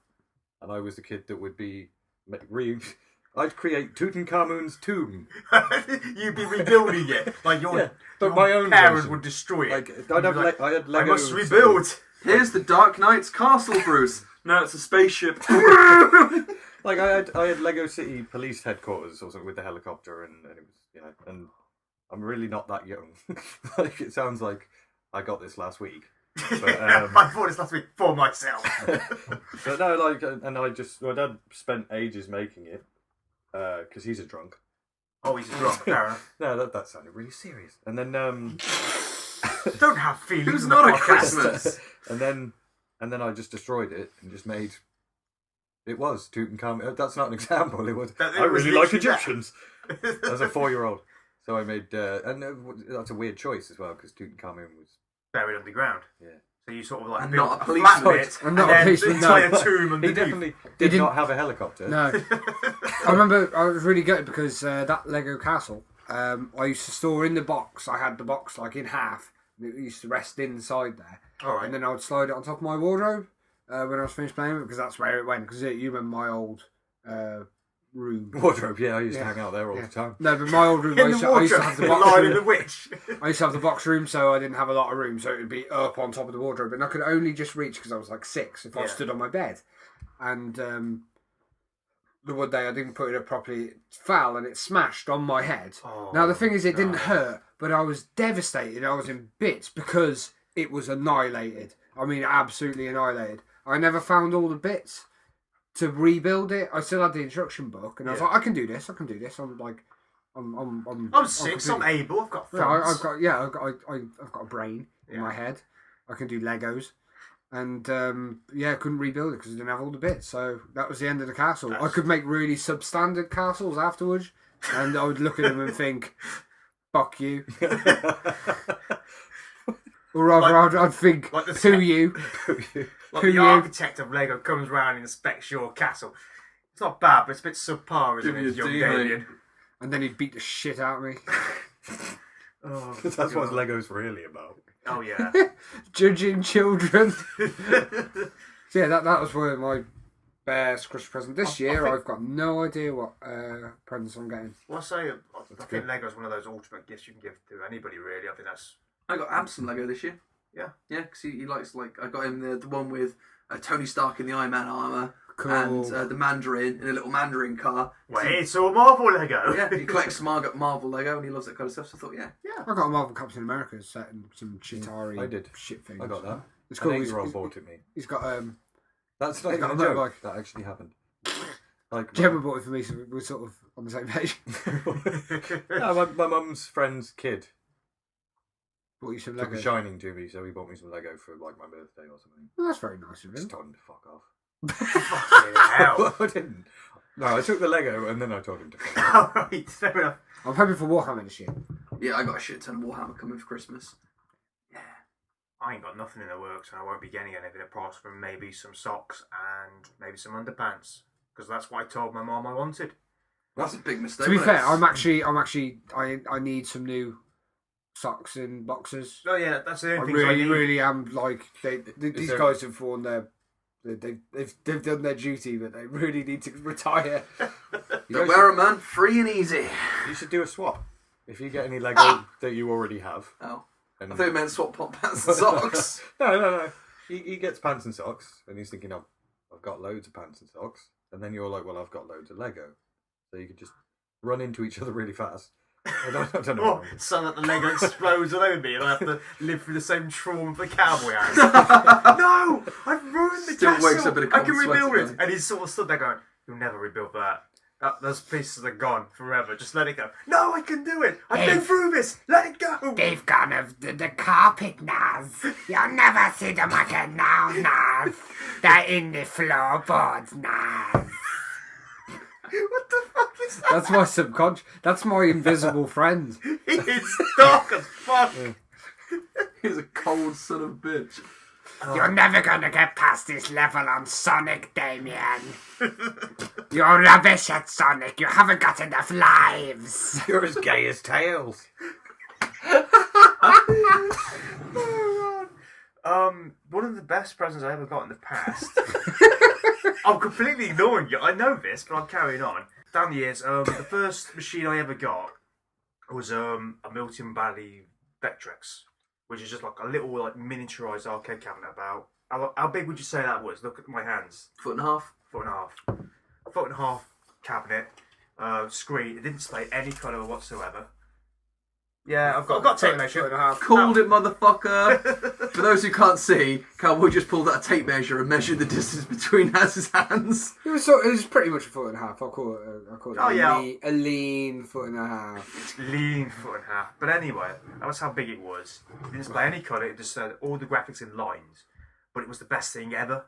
And I was the kid that would be I'd create Tutankhamun's tomb. You'd be rebuilding it like your my own parent version. would destroy it. Like I had Lego. I must rebuild. Here's the Dark Knight's castle, Bruce. No, it's a spaceship. Like I had Lego City Police Headquarters or something with the helicopter, and it was and I'm really not that young. Like it sounds like I got this last week. But, I bought this last week for myself. But no, like, and my dad spent ages making it because he's a drunk. Oh, he's a drunk, fair enough. No, that sounded really serious. And then Don't have feelings. Who's in the not a podcast. Christmas? and then I just destroyed it and just made. It was Tutankhamun. That's not an example. It was. I really like Egyptians. As a 4-year-old, so I made, and that's a weird choice as well because Tutankhamun was buried underground. Yeah. So you sort of like And built not a a policeman. flat bit, And not a then policeman, the no. entire tomb He underneath. definitely did not have a helicopter. No. I remember I was really gutted because that Lego castle, I used to store in the box. I had the box like in half. It used to rest inside there. All right. And then I would slide it on top of my wardrobe when I was finished playing it because that's where it went. Because you remember my old room. Wardrobe, yeah, I used to hang out there all the time. No, but my old room, In I the used to have the wardrobe, box lying in room. the witch. I used to have the box room, so I didn't have a lot of room, so it would be up on top of the wardrobe. And I could only just reach because I was like 6 if I stood on my bed. And the one day I didn't put it up properly, it fell and it smashed on my head. Oh, now the thing is, it didn't hurt, but I was devastated. I was in bits because it was annihilated. I mean, absolutely annihilated. I never found all the bits to rebuild it. I still had the instruction book, and I was like, I can do this. I'm like, I'm 6. I'm able. I've got thumbs. I've got a brain in my head. I can do Legos, and I couldn't rebuild it because I didn't have all the bits. So that was the end of the castle. I could make really substandard castles afterwards, and I would look at them and think, "Fuck you." Or rather, I'd think, like "Who you?" Like Who the you? architect of Lego comes round and inspects your castle. It's not bad, but it's a bit subpar, isn't Give me it, a young D, mate. alien? And then he'd beat the shit out of me. Oh, That's what Lego's really about. Oh yeah. Judging children. So yeah, that was one of my best Christmas present. This year, I've got no idea what presents I'm getting. Well, I say, I think Lego's one of those ultimate gifts you can give to anybody, really. I think that's... I got Amson Lego this year. Yeah. Yeah, because he likes, like, I got him the one with Tony Stark in the Iron Man armour. Cool. And the Mandarin in a little Mandarin car. Wait, it's all Marvel Lego. Yeah, he collects Marvel Lego and he loves that kind of stuff. So I thought, yeah. I got a Marvel Captain America set and some Chitauri I did. shit things. I got that. It's An cool. 8-year-old bought it me. He's got That's They not got even a a joke. motorbike. That actually happened. Like Gemma bought it for me, so we're sort of on the same page. no, my mum's friend's kid Bought you some took Lego. a shining to me, so he bought me some Lego for like my birthday or something. Well, that's very nice of Just him. told him to fuck off. Fucking hell. I didn't. No, I took the Lego and then I told him to fuck off. Alright, fair enough. I'm hoping for Warhammer this year. Yeah, I got a shit ton of Warhammer coming for Christmas. Yeah. I ain't got nothing in the works and I won't be getting anything apart from maybe some socks and maybe some underpants. Because that's what I told my mum I wanted. That's a big mistake. To be wasn't fair, it? I need some new socks and boxers. Oh yeah, that's the I only thing I really, need. really am like these there- guys have worn their. They've done their duty, but they really need to retire. Don't wear 'em, man. Free and easy. You should do a swap. If you get any Lego that you already have. Oh. And I thought you meant swap pants and socks. No. He gets pants and socks, and he's thinking, I've got loads of pants and socks. And then you're like, well, I've got loads of Lego. So you could just run into each other really fast. I don't know. Oh, so that the Lego explodes all over me and I have to live through the same trauma the cowboy has. No! I've ruined the Still castle! wakes up in a I can cold rebuild sweat it! And he's sort of stood there going, you'll never rebuild that. Those pieces are gone forever. Just let it go. No, I can do it! I've been through this! Let it go! They've gone of the carpet now. You'll never see them again now. They're in the floorboards now. What the fuck is that? That's my subconscious. That's my invisible friend. He is dark as fuck! He's a cold son of a bitch. You're never gonna get past this level on Sonic, Damien. You're rubbish at Sonic. You haven't got enough lives. You're as gay as Tails. One of the best presents I ever got in the past. I'm completely ignoring you. I know this, but I'm carrying on. Down the years, the first machine I ever got was a Milton Valley Vectrex, which is just like a little like miniaturized arcade cabinet. About how big would you say that was? Look at my hands. 1.5 Foot and a half. A foot and a half cabinet. Screen. It didn't display any colour whatsoever. Yeah, I've got tape measure. Called it, motherfucker. For those who can't see, Cowboy just pulled out a tape measure and measured the distance between his hands. It was pretty much a foot and a half. I'll call it Oh, yeah. a lean foot and a half. Lean foot and a half. But anyway, that was how big it was. It didn't display any colour. It just said all the graphics in lines. But it was the best thing ever.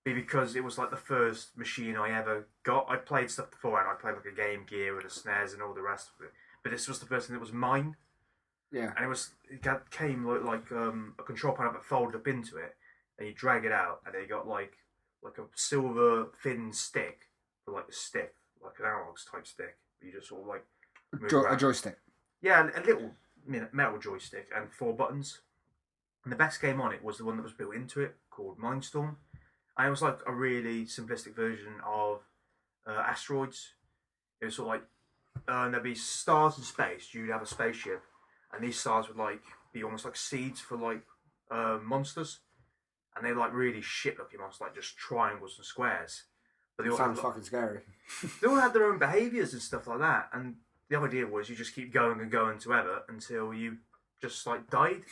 Because it was like the first machine I ever got. I played stuff before, and I played like a Game Gear and a SNES and all the rest of it. But this was the first thing that was mine. Yeah. And came like a control panel that folded up into it, and you drag it out, and then you got like a silver thin stick for like a stick, like an analog type stick. You just sort of like move A around. joystick. Yeah, a little metal joystick and 4 buttons. And the best game on it was the one that was built into it, called Mindstorm. And it was like a really simplistic version of Asteroids. It was sort of like there'd be stars in space. You'd have a spaceship, and these stars would like be almost like seeds for like monsters, and they like really shit looking monsters, like just triangles and squares. But they all Sounds had, fucking scary. they all had their own behaviours and stuff like that. And the idea was you just keep going and going to ever until you just like died.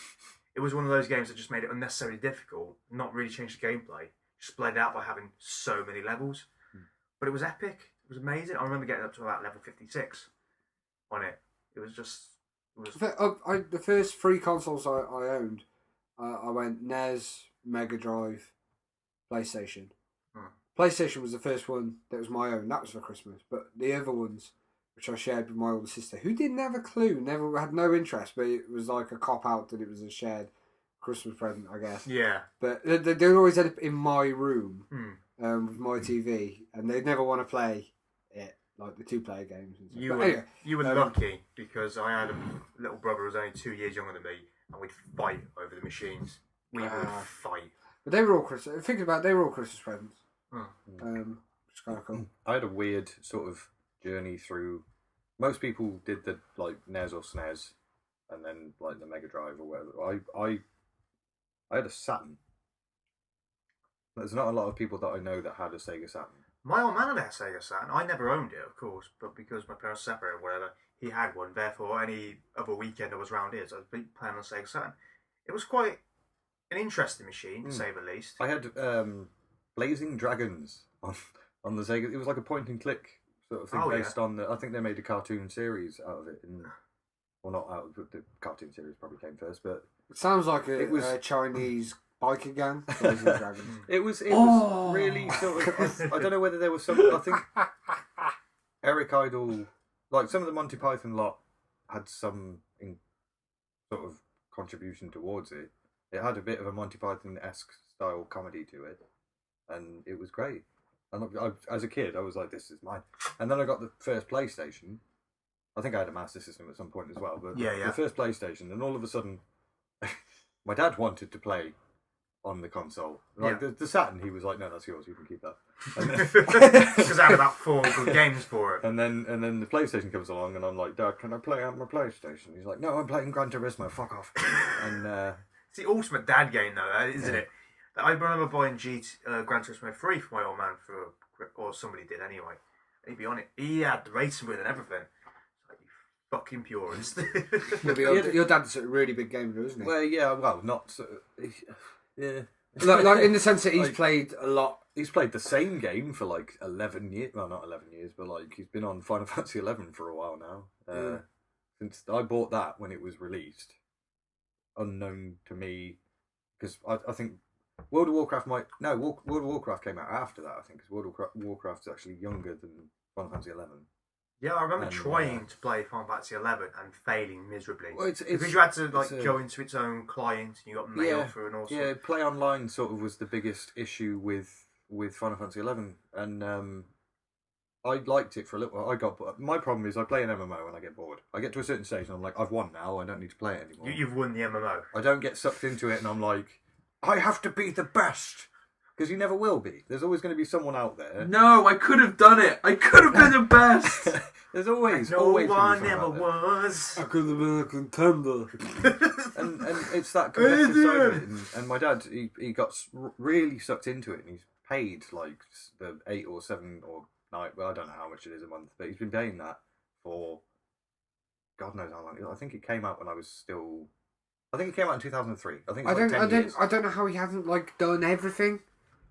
It was one of those games that just made it unnecessarily difficult, not really changed the gameplay, just played out by having so many levels. But it was epic. It was amazing. I remember getting up to about level 56 on it. It was just. The first 3 consoles I owned, I went NES, Mega Drive, PlayStation. PlayStation was the first one that was my own. That was for Christmas. But the other ones, which I shared with my older sister, who didn't have a clue, never had no interest, but it was like a cop out that it was a shared Christmas present, I guess. Yeah. But they always end up in my room with my TV, and they'd never want to play it, like the 2-player games. And stuff. You were lucky, because I had a little brother who was only 2 years younger than me, and we'd fight over the machines. We would fight. But they were all Christmas. Thinking about it, they were all Christmas presents. It's kind of cool. I had a weird sort of journey through. Most people did the like NES or SNES, and then like the Mega Drive or whatever. I had a Saturn. There's not a lot of people that I know that had a Sega Saturn. My old man had a Sega Saturn. I never owned it, of course, but because my parents separated or whatever, he had one. Therefore, any other weekend I was around here, so I was playing on a Sega Saturn. It was quite an interesting machine, to say the least. I had Blazing Dragons on the Sega. It was like a point and click sort of thing based on the. I think they made a cartoon series out of it. Well, not out of the cartoon series. Probably came first, but it sounds like a Chinese biker gang. Blazing Dragons. It was really sort of. I don't know whether there was some. I think Eric Idle, like some of the Monty Python lot, had some sort of contribution towards it. It had a bit of a Monty Python-esque style comedy to it, and it was great. And as a kid, I was like, this is mine. And then I got the first PlayStation. I think I had a Master System at some point as well. But the first PlayStation, and all of a sudden, my dad wanted to play on the console. Like the Saturn, he was like, no, that's yours, you can keep that. Because I had about 4 good games for it. And then the PlayStation comes along, and I'm like, Dad, can I play on my PlayStation? He's like, no, I'm playing Gran Turismo, fuck off. And it's the ultimate dad game, though, isn't it? I remember buying Gran Turismo 3 for my old man, or somebody did anyway. And he'd be on it. He had the racing wheel and everything. It's like, you fucking purist. Your dad's a really big gamer, isn't he? well, yeah, well, not so, yeah. like in the sense that he's played a lot. He's played the same game for like 11 years. Well, not 11 years, but like he's been on Final Fantasy 11 for a while now. Since I bought that when it was released, unknown to me, because I think World of Warcraft World of Warcraft came out after that. I think because World of Warcraft's actually younger than Final Fantasy 11. Yeah, I remember trying to play Final Fantasy 11 and failing miserably. Well, because you had to go into its own client and you got mail through and all sorts. Yeah, play online sort of was the biggest issue with Final Fantasy 11, and I liked it for a little while. My problem is I play an MMO and I get bored. I get to a certain stage and I'm like, I've won now, I don't need to play it anymore. You've won the MMO. I don't get sucked into it and I'm like, I have to be the best. Because you never will be. There's always going to be someone out there. No, I could have done it. I could have been the best. There's always no always one ever was. I could have been a contender. and it's that competitive side of it. And my dad, he got really sucked into it, and he's paid like the 8 or 7 or 9. Well, I don't know how much it is a month, but he's been paying that for God knows how long. I think it came out when I was still. I think it came out in 2003. I think it's 10 years. I don't know how he hasn't like done everything.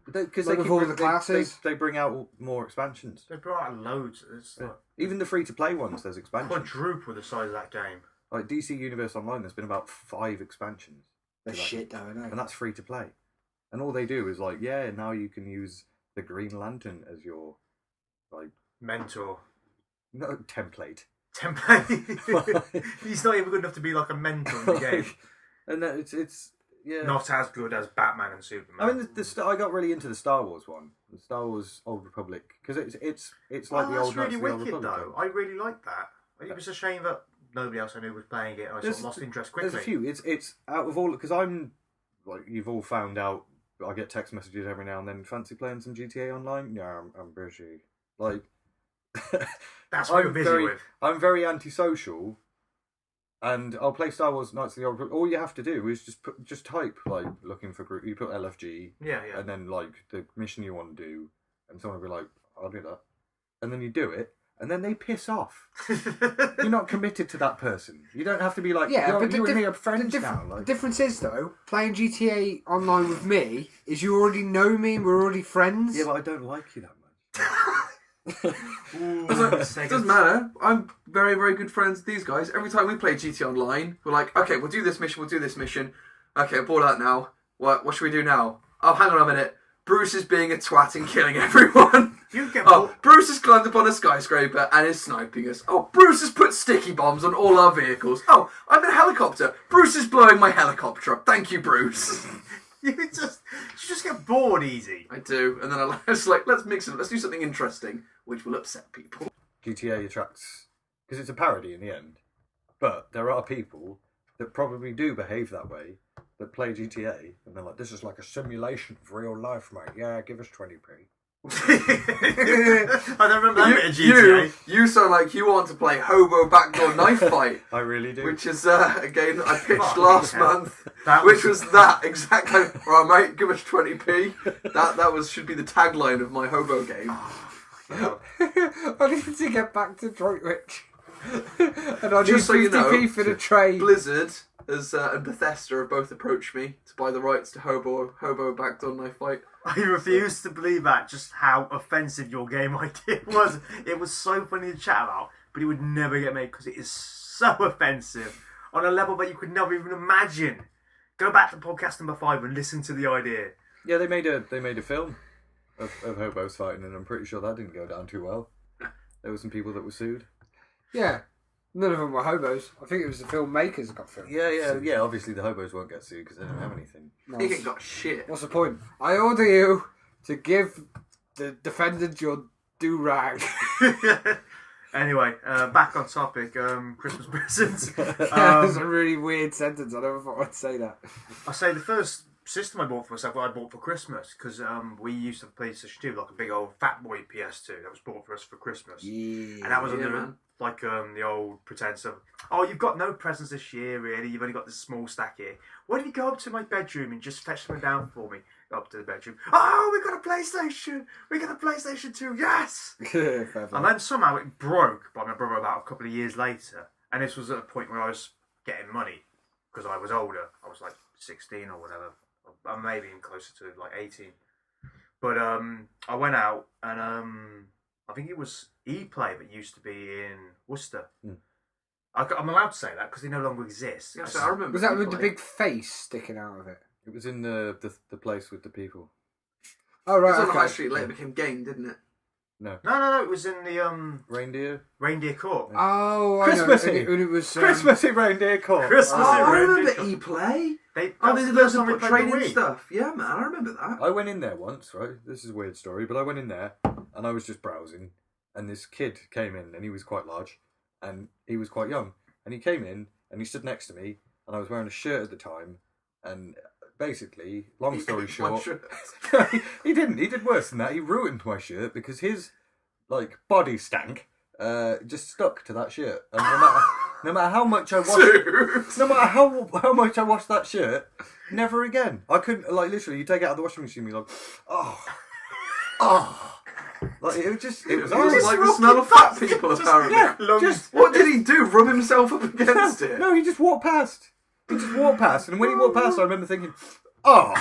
Because Like with all the classes. they bring out more expansions. They brought out loads. Even the free-to-play ones, there's expansions. Quadruple the size of that game. Like DC Universe Online, there's been about 5 expansions. That's shit, though, isn't it? And that's free-to-play. And all they do is like, yeah, now you can use the Green Lantern as your, like... Mentor. No, template. He's not even good enough to be like a mentor in the game. And it's yeah. Not as good as Batman and Superman. I mean, I got really into the Star Wars one, the Star Wars Old Republic, because it's like the old Knights of the Old Republic. Though. I really liked that. It was a shame that nobody else I knew was playing it. I sort of lost interest quickly. There's a few. It's out of all, because I'm like, you've all found out. I get text messages every now and then. Fancy playing some GTA Online? Yeah, I'm busy. Like that's what you're busy with. I'm very antisocial. And I'll play Star Wars Knights of the Old Republic. All you have to do is just type, like, looking for group. You put LFG. Yeah. And then, like, the mission you want to do. And someone will be like, I'll do that. And then you do it. And then they piss off. You're not committed to that person. You don't have to be like, you and me are friends now. Like. The difference is, though, playing GTA Online with me is you already know me and we're already friends. Yeah, but I don't like you that much. It doesn't matter. I'm very, very good friends with these guys. Every time we play GT Online, we're like, okay, we'll do this mission. Okay, I'm bored of that now. What should we do now? Oh, hang on a minute. Bruce is being a twat and killing everyone. Bruce has climbed up on a skyscraper and is sniping us. Oh, Bruce has put sticky bombs on all our vehicles. Oh, I'm in a helicopter. Bruce is blowing my helicopter up. Thank you, Bruce. You just get bored easy. I do, and then I was like, let's mix it. Let's do something interesting, which will upset people. GTA attracts, because it's a parody in the end, but there are people that probably do behave that way, that play GTA, and they're like, this is like a simulation of real life, mate. Yeah, give us 20p. I don't remember that bit of GTA. You sound like you want to play Hobo Backdoor Knife Fight. I really do. Which is a game that I pitched last month. Which was that exactly. Right, mate, give us 20p. That should be the tagline of my Hobo game. I need to get back to Droitwich. And I need Just so 50p you know, for the trade. Blizzard and Bethesda have both approached me to buy the rights to Hobo Backdoor Knife Fight. I refuse to believe that, just how offensive your game idea was. It was so funny to chat about, but it would never get made because it is so offensive on a level that you could never even imagine. Go back to podcast number 5 and listen to the idea. Yeah, they made a film of hobos fighting, and I'm pretty sure that didn't go down too well. There were some people that were sued. Yeah. None of them were hobos. I think it was the filmmakers that got filmed. Yeah. Obviously, the hobos won't get sued because they don't have anything. He ain't got shit. What's the point? I order you to give defended your do-rag. Anyway, back on topic. Christmas presents. That was a really weird sentence. I never thought I'd say that. I say the first system I bought for myself, what I bought for Christmas, because we used to have PlayStation 2, like a big old fat boy PS2 that was bought for us for Christmas. Yeah, and that was yeah, under man. like the old pretense of, oh, you've got no presents this year, really. You've only got this small stack here. Why don't you go up to my bedroom and just fetch them down for me? Go up to the bedroom. Oh, we got a PlayStation. We got a PlayStation 2. Yes. Fair play. And then somehow it broke by my brother about a couple of years later. And this was at a point where I was getting money because I was older. I was like 16 or whatever. Or maybe even closer to like 18. But I went out and I think it was ePlay that used to be in Worcester. I'm allowed to say that because they no longer exist. Yeah, so I remember. Was that with people the big face sticking out of it? It was in the place with the people. Oh It right, was on the high okay. street. Later became Game, didn't it? No. No. It was in the Reindeer? Reindeer Court. Oh, I Christmassy. know. And it was Christmassy reindeer court. Christmas. Oh, I remember Reindeer Court. ePlay. They Oh, they did the loads first time of we played training the Wii. stuff. Yeah, man, I remember that. I went in there once, right? This is a weird story, but I went in there and I was just browsing, and this kid came in, and he was quite large, and he was quite young, and he came in and he stood next to me, and I was wearing a shirt at the time, and basically, long story short, he didn't. He did worse than that. He ruined my shirt because his body stank just stuck to that shirt, and no matter how much I washed, no matter how much I washed that shirt, never again. I couldn't literally. You take it out of the washing machine, and you're like, oh. Like it was It was was like the smell of fat people, apparently. yeah, What did he do? Rub himself up against it? No, he just walked past. He just walked past, and when he walked past, I remember thinking, oh.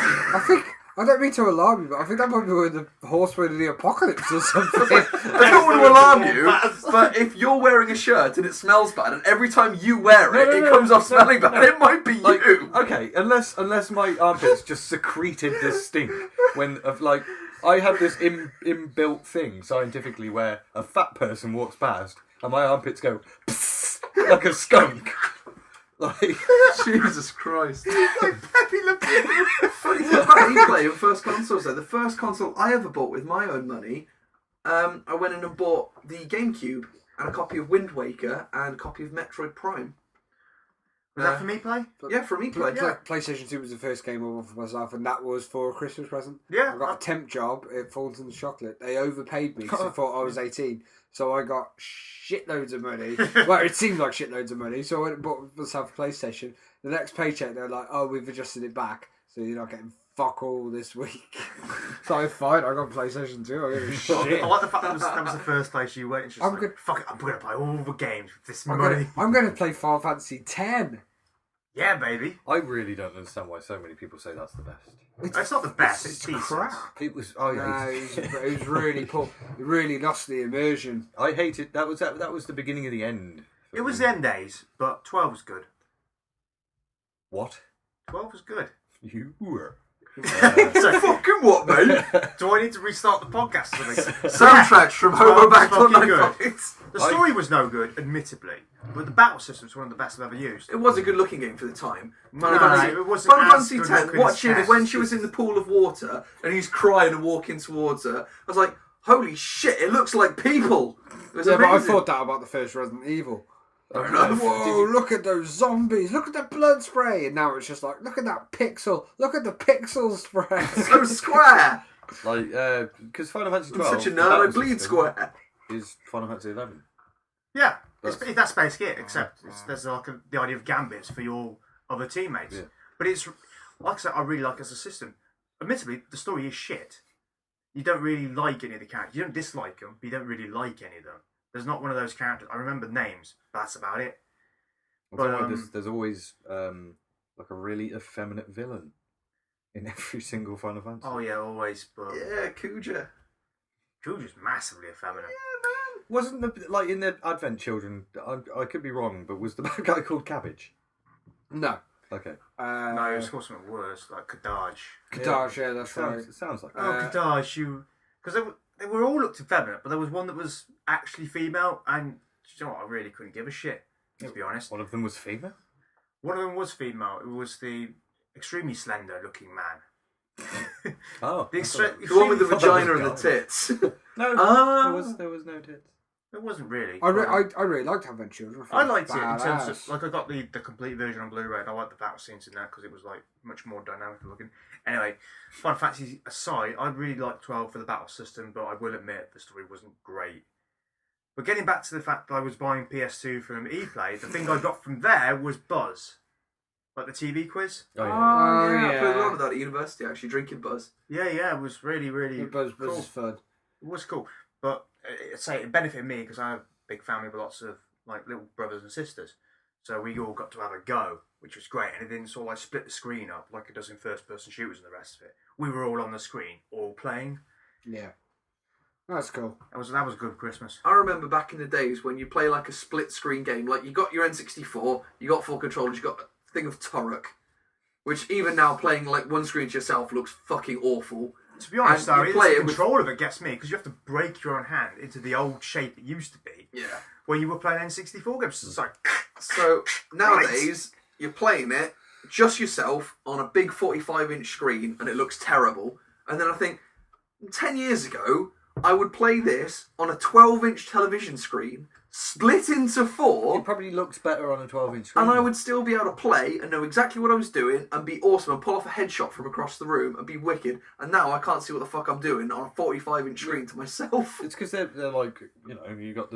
I don't mean to alarm you, but I think that might be the horseman of the apocalypse or something. I don't want to alarm you, but if you're wearing a shirt and it smells bad, and every time you wear it, it comes off smelling bad, it might be you. Okay, unless my armpits just secreted this stink I have this inbuilt thing scientifically where a fat person walks past and my armpits go psst, like a skunk. Jesus Christ. Like Pepe Le Pew. Funny thing about ePlay and first consoles though, the first console I ever bought with my own money, I went in and bought the GameCube and a copy of Wind Waker and a copy of Metroid Prime. Was that for me play? Yeah, from ePlay. Yeah. PlayStation 2 was the first game I bought for myself, and that was for a Christmas present. Yeah. I got a temp job at Thornton's Chocolate. They overpaid me because they thought I was 18. So I got shitloads of money. Well, it seemed like shitloads of money. So I went and bought myself a PlayStation. The next paycheck, they're like, oh, we've adjusted it back. So you're not getting fuck all this week. So I fine, I got PlayStation 2. I gave a shit. I like the fact that was the first place you went. It's just fuck it, I'm going to buy all the games with this money. I'm going to play Final Fantasy X. Yeah, baby. I really don't understand why so many people say that's the best. It's not the best. It's decent. Crap. It was. No, it was really poor. It really lost the immersion. I hated that. Was the beginning of the end? It was the end days, but 12 was good. What? 12 was good. You were. So, Fucking what, mate? do I need to restart the podcast or something? Soundtracks from Homo Back to fucking good. 95. The story was no good, admittedly, but the battle system was one of the best I've ever used. It was a good looking game for the time. No, it wasn't Final as Fantasy good X, looking watching as it when Test. she was in the pool of water and he's crying and walking towards her. I was like, holy shit, it looks like people. It was Yeah, but I amazing. thought that about the first Resident Evil. Fair enough. Whoa, look at those zombies, look at the blood spray. And now it's just like, look at that pixel, look at the pixel spray. So square. Because Final Fantasy I'm 12. such a the nerd, I battle bleed system square. Is Final Fantasy 11. Yeah, That's- that's basically it, except there's the idea of gambits for your other teammates. Yeah. But it's, like I said, I really like it as a system. Admittedly, the story is shit. You don't really like any of the characters. You don't dislike them, but you don't really like any of them. There's not one of those characters. I remember names, but that's about it. There's always like a really effeminate villain in every single Final Fantasy. Oh yeah, always. But Yeah, Kuja. Kuja's massively effeminate. Wasn't in the Advent Children? I could be wrong, but was the bad guy called Cabbage? No. Okay. No, it's called something worse, like Kadaj. Kadaj, yeah, that's right. It sounds like. Oh, Kadaj, because they were all looked effeminate, but there was one that was actually female, and you know what, I really couldn't give a shit, to be honest. One of them was female. One of them was female. It was the extremely slender-looking man. Oh, The extre- The one with the extreme- vagina and the tits. No, Ah. there was no tits. It wasn't really. I really liked having children. I liked it in terms Badass. of, like, I got the complete version on Blu-ray, and I liked the battle scenes in that because it was, like, much more dynamic looking. Anyway, Final Fantasy aside, I really liked 12 for the battle system, but I will admit the story wasn't great. But getting back to the fact that I was buying PS2 from ePlay, the thing I got from there was Buzz. Like the TV quiz. Oh, yeah. I played a yeah. lot of that at university, actually, drinking Buzz. Yeah, it was really, really Buzz cool. is fun. It was cool. But it benefited me because I have a big family with lots of like little brothers and sisters. So we all got to have a go, which was great. And it didn't sort of like split the screen up like it does in first-person shooters and the rest of it. We were all on the screen, all playing. Yeah. That's cool. That was a good Christmas. I remember back in the days when you play like a split screen game, like you got your N64, you got 4 controllers, you got a thing of Turok, which even now playing like one screen to yourself looks fucking awful. To be honest, And though, you it's play the it with- control of it gets me because you have to break your own hand into the old shape it used to be Yeah. when you were playing N64 games. It's like, So nowadays you're playing it just yourself on a big 45-inch screen and it looks terrible. And then I think 10 years ago I would play this on a 12-inch television screen, split into 4. It probably looks better on a 12-inch screen. And I would still be able to play and know exactly what I was doing and be awesome and pull off a headshot from across the room and be wicked. And now I can't see what the fuck I'm doing on a 45-inch screen to myself. It's because they're like, you know, you've got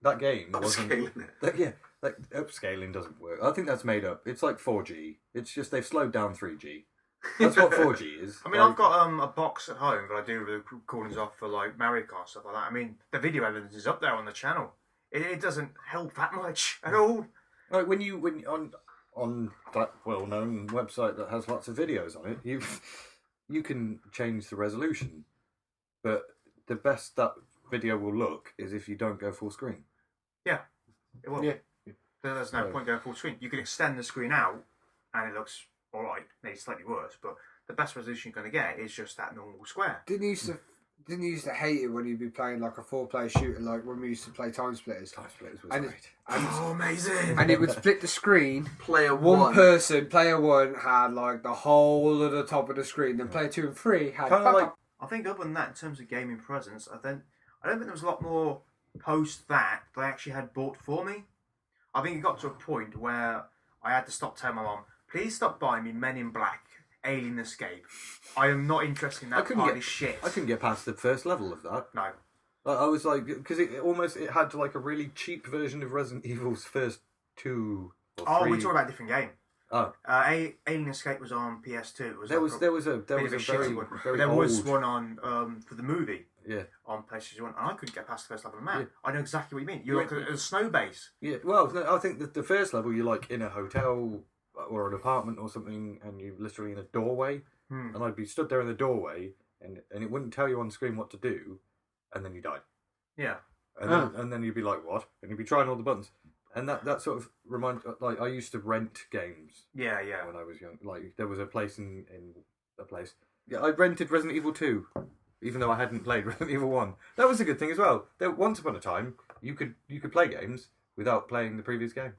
that game wasn't. Upscaling it. Yeah, like upscaling doesn't work. I think that's made up. It's like 4G. It's just they've slowed down 3G. That's what 4G is. I mean, like, I've got a box at home that I do the recordings off for like Mario Kart stuff like that. I mean, the video evidence is up there on the channel. It doesn't help that much at all. Like when on that well-known website that has lots of videos on it, you can change the resolution, but the best that video will look is if you don't go full screen. Yeah, it will. Yeah. There's no point going full screen. You can extend the screen out, and it looks all right. Maybe slightly worse, but the best resolution you're going to get is just that normal square. Didn't you used to hate it when you'd be playing like a 4-player shooter, like when we used to play Time Splitters? Time Splitters was And- great. Oh, amazing! And it would split the screen. Player One one. person, player 1, had like the whole of the top of the screen. Then player 2 and 3 had Kind of like I think other than that, in terms of gaming presence, I don't think there was a lot more post that they actually had bought for me. I think it got to a point where I had to stop telling my mum, please stop buying me Men in Black, Alien Escape. I am not interested in that party shit. I couldn't get past the first level of that. No. I was like, because it had like a really cheap version of Resident Evil's first 2 or 3. Oh, we're talking about a different game. Oh, Alien Escape was on PS2. It was there like was there was a shitty very one. very There old, was one on for the movie yeah. on PlayStation 1, and I couldn't get past the first level of the map. Yeah. I know exactly what you mean. You're like a snow base. Yeah, well, no, I think that the first level you're like in a hotel or an apartment or something, and you're literally in a doorway, and I'd be stood there in the doorway, and it wouldn't tell you on screen what to do, and then you died, Yeah. and then you'd be like, what? And you'd be trying all the buttons, and that sort of like I used to rent games Yeah. when I was young. Like there was a place in a place. Yeah, I rented Resident Evil 2, even though I hadn't played Resident Evil 1. That was a good thing as well. Once upon a time, you could play games without playing the previous game.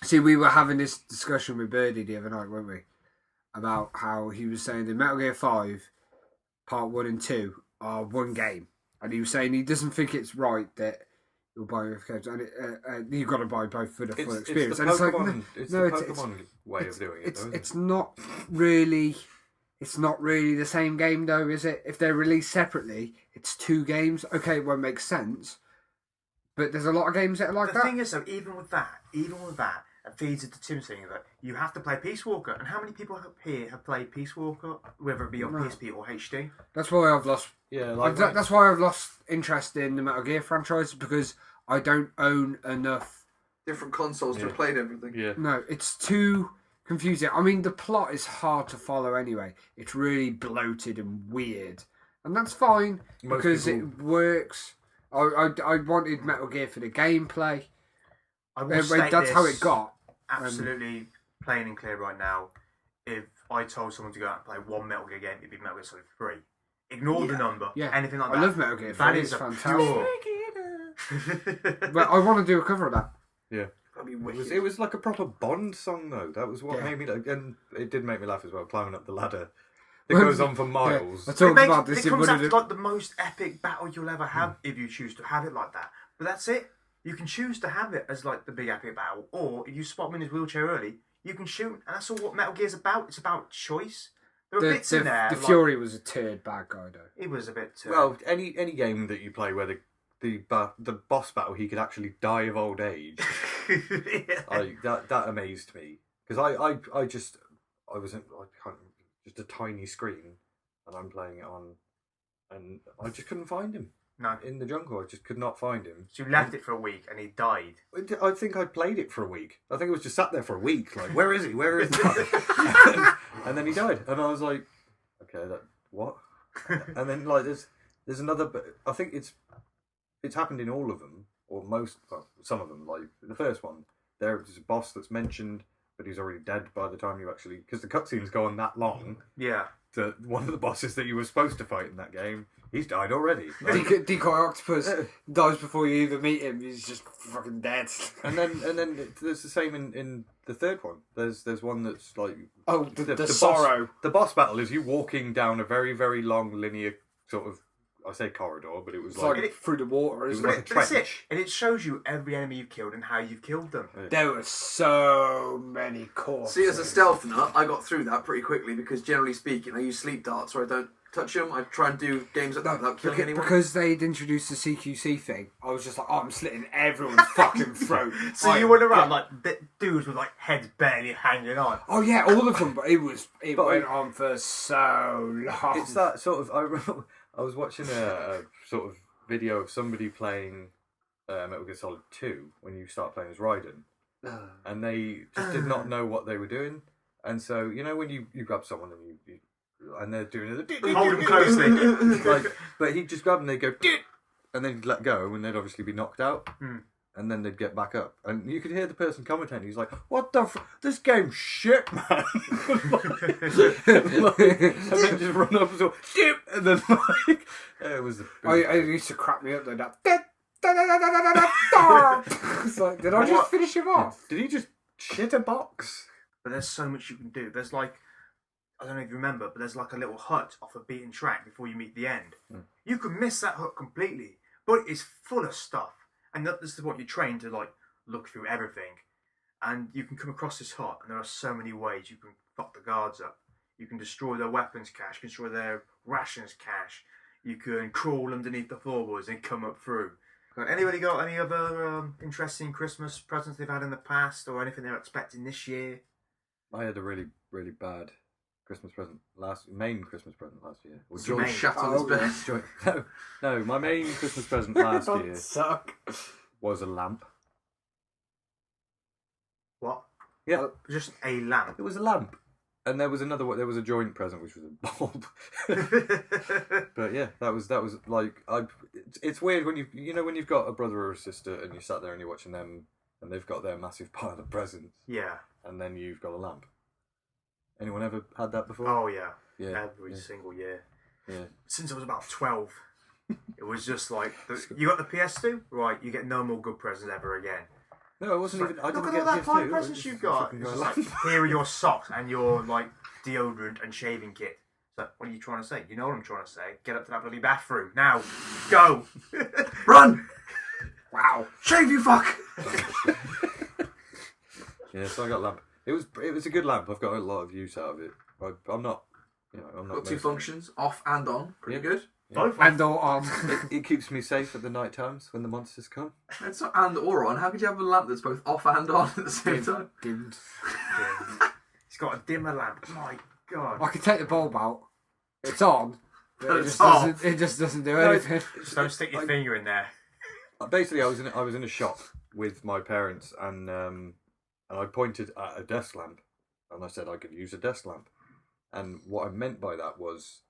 See, we were having this discussion with Birdie the other night, weren't we? About how he was saying the Metal Gear 5, Part 1 and 2 are one game. And he was saying he doesn't think it's right that you'll buy both games. And you've got to buy both for the full experience. It's the And Pokemon, it's like, it's the Pokemon way of doing it. Though, it's not really... It's not really the same game, though, is it? If they're released separately, it's 2 games. Okay, it won't make sense. But there's a lot of games that are like The that. thing is, though, even with that, it feeds into Tim's thing that you have to play Peace Walker. And how many people here have played Peace Walker, whether it be on PSP or HD? That's why I've lost... Yeah, like That's why I've lost interest in the Metal Gear franchise, because I don't own enough. Different consoles to have played everything. yeah. No, it's too confusing. I mean, the plot is hard to follow anyway. It's really bloated and weird. And that's fine, Most because people- it works. I wanted Metal Gear for the gameplay. I will state That's how this it got. absolutely plain and clear right now. If I told someone to go out and play one Metal Gear game, it'd be Metal Gear Solid 3. Ignore the number. Yeah. Anything like that. I love Metal Gear 3. That It's is a fantastic. pure. But I want to do a cover of that. Yeah. That'd be It wicked. was like a proper Bond song though. That was what Yeah. made me, and it did make me laugh as well. Climbing up the ladder that goes on for miles. I talked about this it in comes one out of to like the most epic battle you'll ever have if you choose to have it like that. But that's it. You can choose to have it as like the big epic battle, or if you spot him in his wheelchair early, you can shoot, and that's all what Metal Gear's about. It's about choice. There are bits in there. The like, Fury was a turd bad guy though. It was a bit. Well, any game that you play where the boss battle, he could actually die of old age. That amazed me, because I was just a tiny screen, and I'm playing it on, and I just couldn't find him. No. In the jungle, I just could not find him. So you left it for a week, and he died. I think I played it for a week. I think it was just sat there for a week, like, where is he? Where is he? and then he died, and I was like, okay, what? And then like there's another, but I think it's happened in all of them, or some of them. Like the first one, there's a boss that's mentioned, but he's already dead by the time you actually, because the cutscenes go on that long. Yeah. One of the bosses that you were supposed to fight in that game, he's died already. Decoy Octopus dies before you even meet him. He's just fucking dead. And then there's the same in the third one. There's one that's like the sorrow. The boss battle is you walking down a very, very long linear sort of, I say corridor, but it was It's like through the water, isn't like it? a That's it. trench. And it shows you every enemy you've killed and how you've killed them. There were so many corpses. See, as a stealth nut, I got through that pretty quickly because, generally speaking, I use sleep darts where I don't touch them. I try and do games like that without killing anyone. Because they'd introduced the CQC thing, I was just like, I'm slitting everyone's fucking throat. So you went around like dudes with like heads barely hanging on. Oh yeah, all of them, but it went on for so long. It's that sort of. I remember I was watching a sort of video of somebody playing Metal Gear Solid 2 when you start playing as Raiden, and they just did not know what they were doing, and so you know when you grab someone and they're doing it, Hold them closely. like, but he'd just grab them, they'd go, and then he'd let go, and they'd obviously be knocked out. And then they'd get back up, and you could hear the person commentating. He's like, "What the? This game's shit, man!" and then just run up and go, "Dip," and then like it was. I used to crap me up though. That. It's like, did I just finish him off? Did he just shit a box? But there's so much you can do. There's like, I don't know if you remember, but there's like a little hut off a beaten track before you meet the end. You can miss that hut completely, but it's full of stuff. And this is what you train to like look through everything, and you can come across this hut, and there are so many ways you can fuck the guards up. You can destroy their weapons cache, you can destroy their rations cache. You can crawl underneath the floorboards and come up through. Anybody got any other interesting Christmas presents they've had in the past, or anything they're expecting this year? I had a really, really bad Christmas present main Christmas present last year. Or George shat on his bed. No, my main Christmas present last year Suck. was a lamp. What? Yeah, Just a lamp. it was a lamp, and there was another one. There was a joint present, which was a bulb. But yeah, that was like it's weird when when you've got a brother or a sister and you sat there and you're watching them and they've got their massive pile of presents. Yeah. And then you've got a lamp. Anyone ever had that before? Oh yeah. Yeah. Every single year. Yeah. Since I was about 12, it was just like you got the PS2, right? You get no more good presents ever again. No, it wasn't even. I Look didn't at get all that PS2. fine presents you got. Fucking It's got a just like, here are your socks and your like deodorant and shaving kit. So what are you trying to say? You know what I'm trying to say. Get up to that bloody bathroom now. Go. Run! Wow. Shave, you fuck! Yeah, so I got a lamp. It was a good lamp. I've got a lot of use out of it. I'm not. I'm not. Got two most- functions, off and on. Pretty good. Both. And all on. It keeps me safe at the night times when the monsters come. It's not and or on. How could you have a lamp that's both off and on at the same time? Dimmed. He's got a dimmer lamp. My God. I could take the bulb out. It's on. But It's off. it just doesn't do anything. Just don't stick your finger in there. Basically, I was in a shop with my parents, and I pointed at a desk lamp, and I said I could use a desk lamp, and what I meant by that was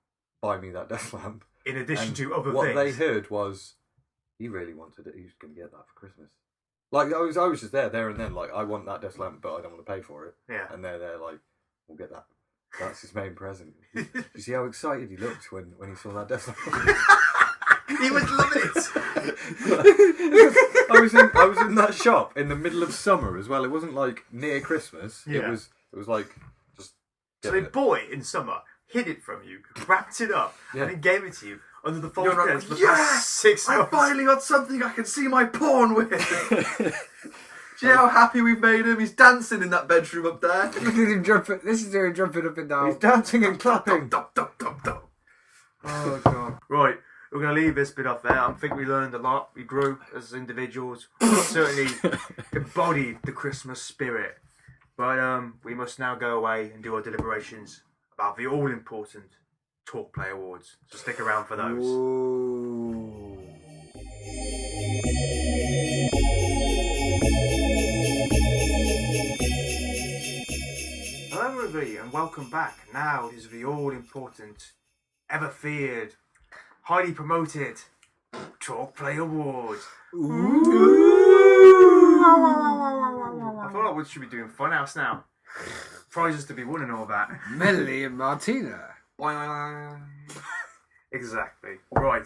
buy me that desk lamp. In addition And to other what things. they heard was he really wanted it. He was going to get that for Christmas. Like I was just there and then. Like I want that desk lamp, but I don't want to pay for it. Yeah. And they're there like, we'll get that. That's his main present. You see how excited he looked when he saw that desk lamp? He was loving it. I was in that shop in the middle of summer as well. It wasn't like near Christmas. Yeah. It was like just. So they getting it. bought it in summer hid it from you, wrapped it up, Yeah. and then gave it to you under the false You're not pretense like, for the past yes! 6 I months. finally got something I can see my porn with. Do you know how happy we've made him? He's dancing in that bedroom up there. Look at him jumping. This is doing jumping up and down. He's dancing and clapping. Dum, dum, dum, dum. Oh god. Right, we're going to leave this bit off there. I think we learned a lot. We grew as individuals. Certainly embodied the Christmas spirit. But we must now go away and do our deliberations about the all-important Talk Play Awards. So stick around for those. Ooh. Hello everybody and welcome back. Now it is the all-important, ever-feared, highly promoted Talk Play Awards. I feel like we should be doing Funhouse now. Prizes to be won and all that. Melanie and Martina. Exactly. Right.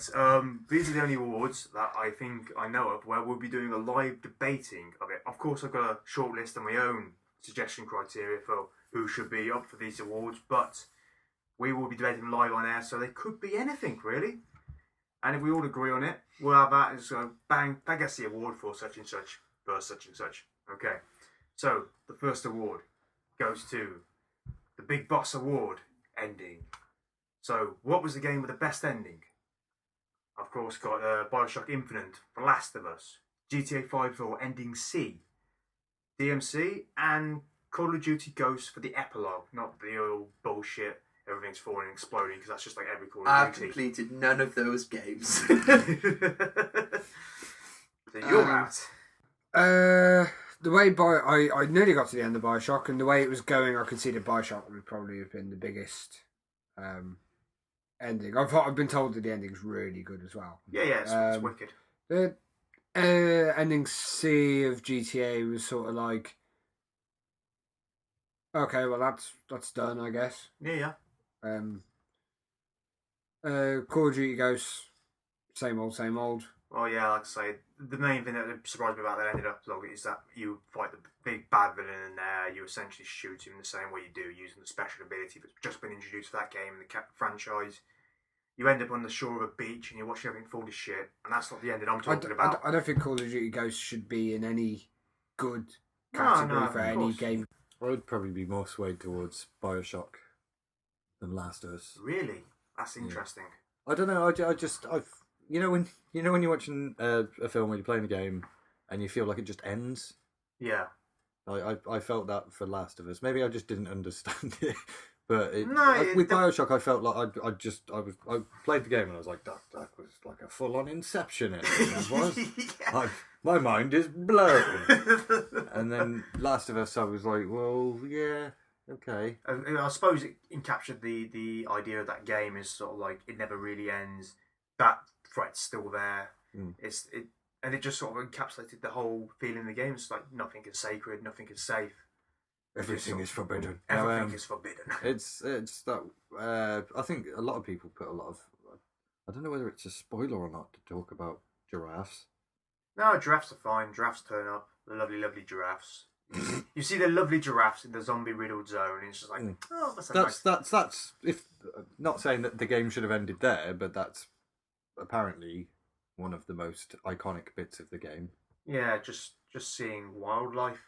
These are the only awards that I think I know of where we'll be doing a live debating of it. Of course, I've got a short list of my own suggestion criteria for who should be up for these awards, but we will be debating live on air, so they could be anything really. And if we all agree on it, we'll have that and just go bang, that gets the award for such and such, for such and such. Okay. So the first award goes to the Big Boss Award ending. So, what was the game with the best ending? Of course, got Bioshock Infinite, The Last of Us, GTA 5 for Ending C, DMC, and Call of Duty Ghosts for the epilogue, not the old bullshit, everything's falling and exploding, because that's just like every Call of I've Duty. completed none of those games. So you're out. The way I nearly got to the end of Bioshock, and the way it was going, I could see that Bioshock would probably have been the biggest ending. I've been told that the ending's really good as well. Yeah, it's wicked. The ending C of GTA was sort of like, okay, well that's done, I guess. Yeah. Call of Duty Ghosts, same old. Well, yeah, like I say, the main thing that surprised me about that ended up is that you fight the big bad villain in there, you essentially shoot him the same way you do, using the special ability that's just been introduced for that game in the franchise. You end up on the shore of a beach and you're watching everything fall to shit, and that's not the ending I'm talking about. I don't think Call of Duty Ghosts should be in any good No, category of for any course. game. I would probably be more swayed towards Bioshock than Last of Us. Really? That's interesting. I don't know. I've you know when you're watching a film or you're playing a game and you feel like it just ends. Yeah. I felt that for Last of Us. Maybe I just didn't understand it. But with Bioshock, I felt like I played the game and I was like, that was like a full on Inception. It was. Yeah. My mind is blown. And then Last of Us, I was like, well, yeah, okay. I suppose it encaptured the idea of that game is sort of like it never really ends. That threat's still there. And it just sort of encapsulated the whole feeling of the game. It's like nothing is sacred, nothing is safe. Everything is forbidden. Everything is forbidden. It's that. I think a lot of people put a lot of. I don't know whether it's a spoiler or not to talk about giraffes. No, giraffes are fine. Giraffes turn up. The lovely, lovely giraffes. You see the lovely giraffes in the zombie riddled zone, and it's just like, oh, That's if not saying that the game should have ended there, but that's apparently one of the most iconic bits of the game. Yeah, just seeing wildlife.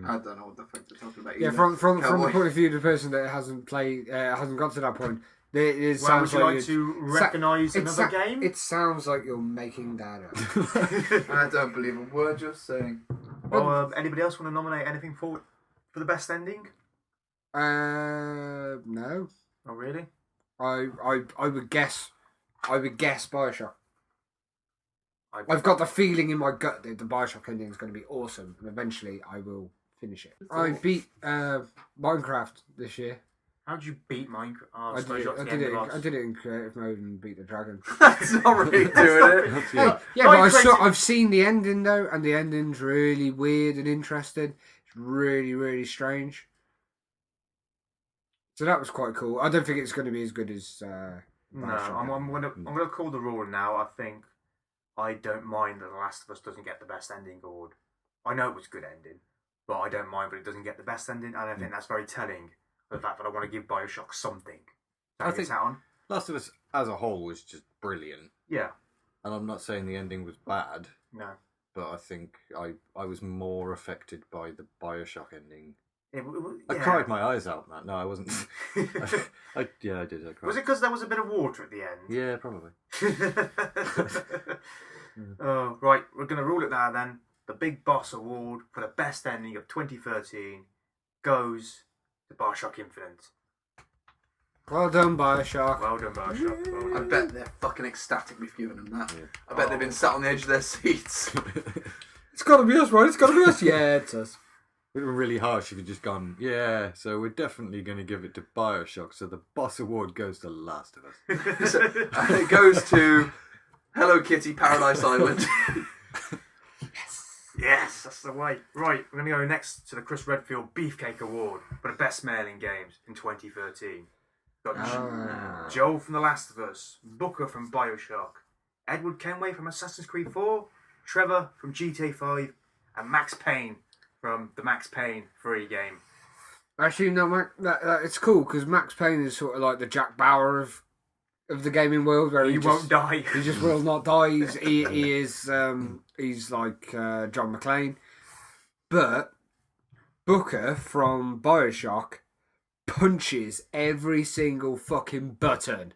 I don't know what the fuck they're talking about. Yeah, either. from the point of view of the person that hasn't got to that point, it Well, sounds would you like you'd- to recognise another game? It sounds like you're making that up. I don't believe a word you're saying. Well, anybody else want to nominate anything for the best ending? No. Oh, really? I would guess Bioshock. I've got the feeling in my gut that the Bioshock ending is going to be awesome, and eventually I will finish it. I beat Minecraft this year. How'd you beat Minecraft? Oh, I did it in creative mode and beat the dragon. That's not really doing it. Hey, yeah, but I've seen the ending though, and the ending's really weird and interesting. It's really, really strange. So that was quite cool. I don't think it's going to be as good as. No, I'm gonna call the rule now. I think I don't mind that The Last of Us doesn't get the best ending award. I know it was a good ending, but I don't mind, but it doesn't get the best ending, and I think that's very telling of the fact that I want to give Bioshock something hang his hat on. Last of Us as a whole was just brilliant. Yeah. And I'm not saying the ending was bad, No. but I think I was more affected by the Bioshock ending. I Yeah. cried my eyes out, Matt. No, I wasn't. I did. I cried. Was it because there was a bit of water at the end? Yeah, probably. Right, we're going to rule it there then. The Big Boss Award for the best ending of 2013 goes to Bioshock Infinite. Well done, Bioshock. Well done, Bioshock. Well I done. bet they're fucking ecstatic we've given them that. Yeah. I bet they've been sat on the edge of their seats. It's got to be us, right? It's got to be us. Yeah, it's us. It would have been really harsh if you'd just gone, yeah, so we're definitely going to give it to Bioshock, so the Boss Award goes to Last of Us. And it goes to Hello Kitty Paradise Island. Yes, that's the way. Right, we're going to go next to the Chris Redfield Beefcake Award for the best male in games in 2013. Got Joel from The Last of Us, Booker from Bioshock, Edward Kenway from Assassin's Creed 4, Trevor from GTA 5, and Max Payne from the Max Payne 3 game. Actually, no, it's cool because Max Payne is sort of like the Jack Bauer of the gaming world, where He won't die. He just will not die. He is he's like John McClane, but Booker from Bioshock punches every single fucking button.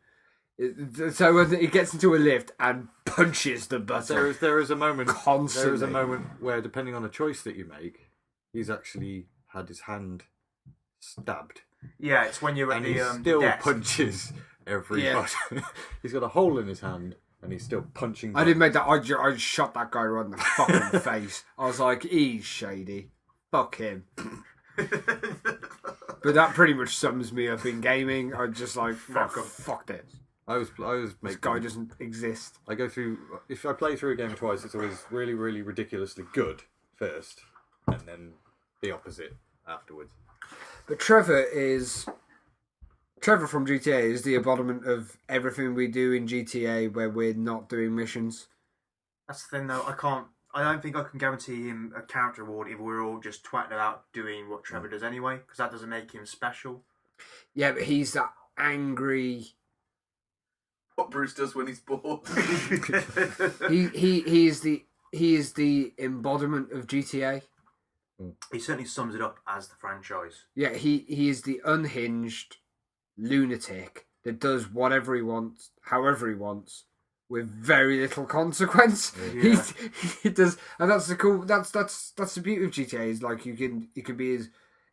So when he gets into a lift and punches the button, There is a moment. Constantly. There is a moment where, depending on a choice that you make, he's actually had his hand stabbed, Yeah, it's when you're at and the he still desk. punches every button. He's got a hole in his hand, and he's still punching. I didn't make that. I shot that guy right in the fucking face. I was like, he's shady. Fuck him. But that pretty much sums me up in gaming. I just like, fuck this. I was This making. guy doesn't exist. I go through. If I play through a game twice, it's always really, really ridiculously good first, and then the opposite afterwards. But Trevor from GTA is the embodiment of everything we do in GTA where we're not doing missions. That's the thing, though. I don't think I can guarantee him a character award if we're all just twatting about doing what Trevor does anyway, because that doesn't make him special. Yeah, but he's that angry. What Bruce does when he's bored. He is the embodiment of GTA. He certainly sums it up as the franchise. Yeah, he is the unhinged lunatic that does whatever he wants, however he wants, with very little consequence. Yeah. He does, and that's the cool. That's the beauty of GTA. Is like you can be as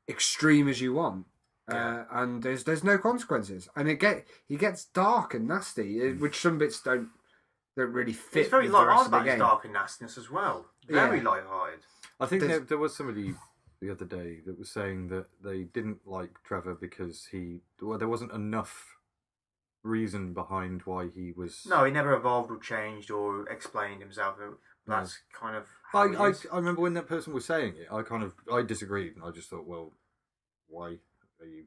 extreme as you want, and there's no consequences, and he gets dark and nasty, which some bits don't really fit. It's very with the rest light-hearted of the about his game. dark and nastiness as well. Very Yeah. light-hearted. I think There's- there was somebody the other day that was saying that they didn't like Trevor because there wasn't enough reason behind why he was. No, he never evolved or changed or explained himself. That's kind of how he I is. remember when that person was saying it, I disagreed, and I just thought, well, why are you?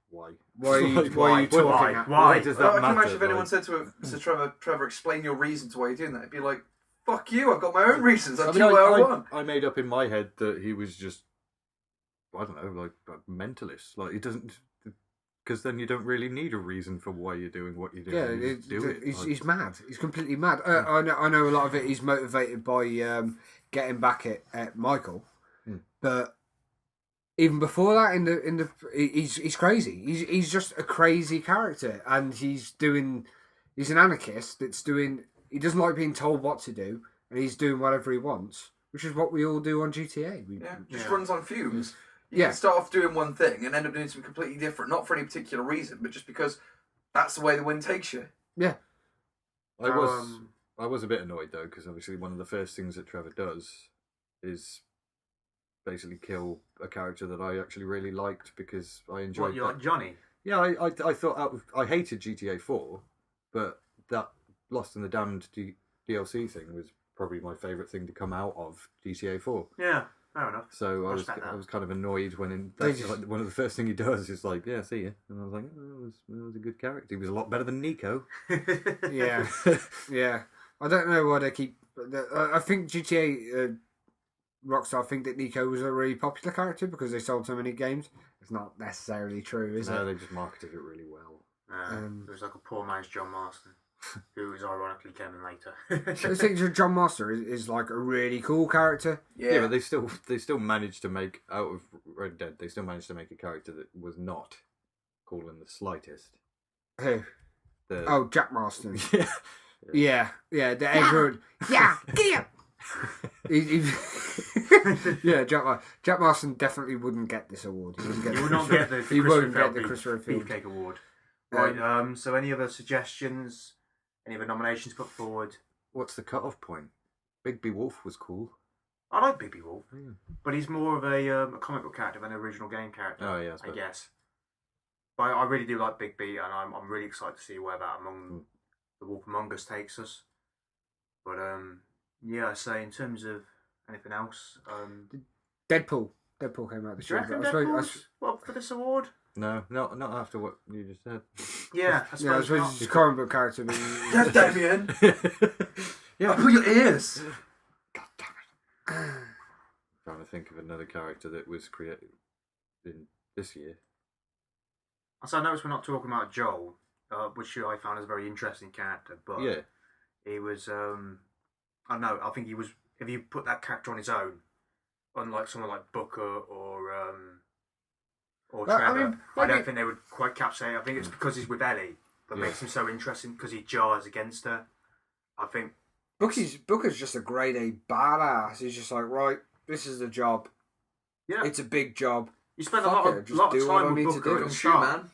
Why? Why are you, Like, why are you talking? Why? Why does Well, that I can matter? imagine if anyone said to Trevor, explain your reason to why you're doing that. It'd be like, fuck you, I've got my own reasons. I do what I want. I made up in my head that he was just, I don't know, like a mentalist. Like he doesn't, because then you don't really need a reason for why you're doing what you're doing. Yeah, You just do it. he's mad. He's completely mad. I know a lot of it. He's motivated by getting back at Michael, but even before that, he's crazy. He's just a crazy character, and he's an anarchist. He doesn't like being told what to do, and he's doing whatever he wants, which is what we all do on GTA. Just runs on fumes. You Yeah. can start off doing one thing and end up doing something completely different, not for any particular reason, but just because that's the way the wind takes you. Yeah. I was a bit annoyed though, because obviously one of the first things that Trevor does is basically kill a character that I actually really liked because I enjoyed. What, you like Johnny? Yeah, I thought I hated GTA 4, but that Lost in the Damned DLC thing was probably my favourite thing to come out of GTA 4. Yeah, fair enough. So Respect that. I was kind of annoyed when They that's like one of the first thing he does is like, yeah, see ya, and I was like, oh, that was a good character. He was a lot better than Nico. Yeah, yeah. I don't know why they keep. I think GTA Rockstar think that Nico was a really popular character because they sold so many games. It's not necessarily true, is No, it? they just marketed it really well. It was like a poor man's John Marston, who was ironically came in later. I think John Master is like a really cool character. Yeah, but they still managed to make out of Red Dead. They still managed to make a character that was not cool in the slightest. Who? Jack Marston. Yeah. Yeah. The Edward. Yeah, get up. Yeah, Jack Marston definitely wouldn't get this award. He would not get the Chris Redfield Beefcake Award. Right. So, any other suggestions? Any other nominations put forward? What's the cut-off point? Bigby Wolf was cool. I like Bigby Wolf, but he's more of a comic book character than an original game character. Oh yeah, I guess. But I really do like Bigby, and I'm really excited to see where that the Wolf Among Us takes us. But yeah, I say in terms of anything else, Deadpool came out this year. Well, for this award? No, not after what you just said. Yeah, I suppose it's a comic book character. God damn it! Yeah, put your ears. God damn it! Trying to think of another character that was created in this year. So I noticed we're not talking about Joel, which I found as a very interesting character. But yeah, he was. I don't know. I think he was. If you put that character on his own, unlike someone like Booker or Trevor, I don't think they would quite capture it. I think it's because he's with Ellie that makes him so interesting because he jars against her. I think Booker's just a grade A badass. He's just like, right, this is the job. Yeah, it's a big job. You spend a lot of time with Booker and shoot, man.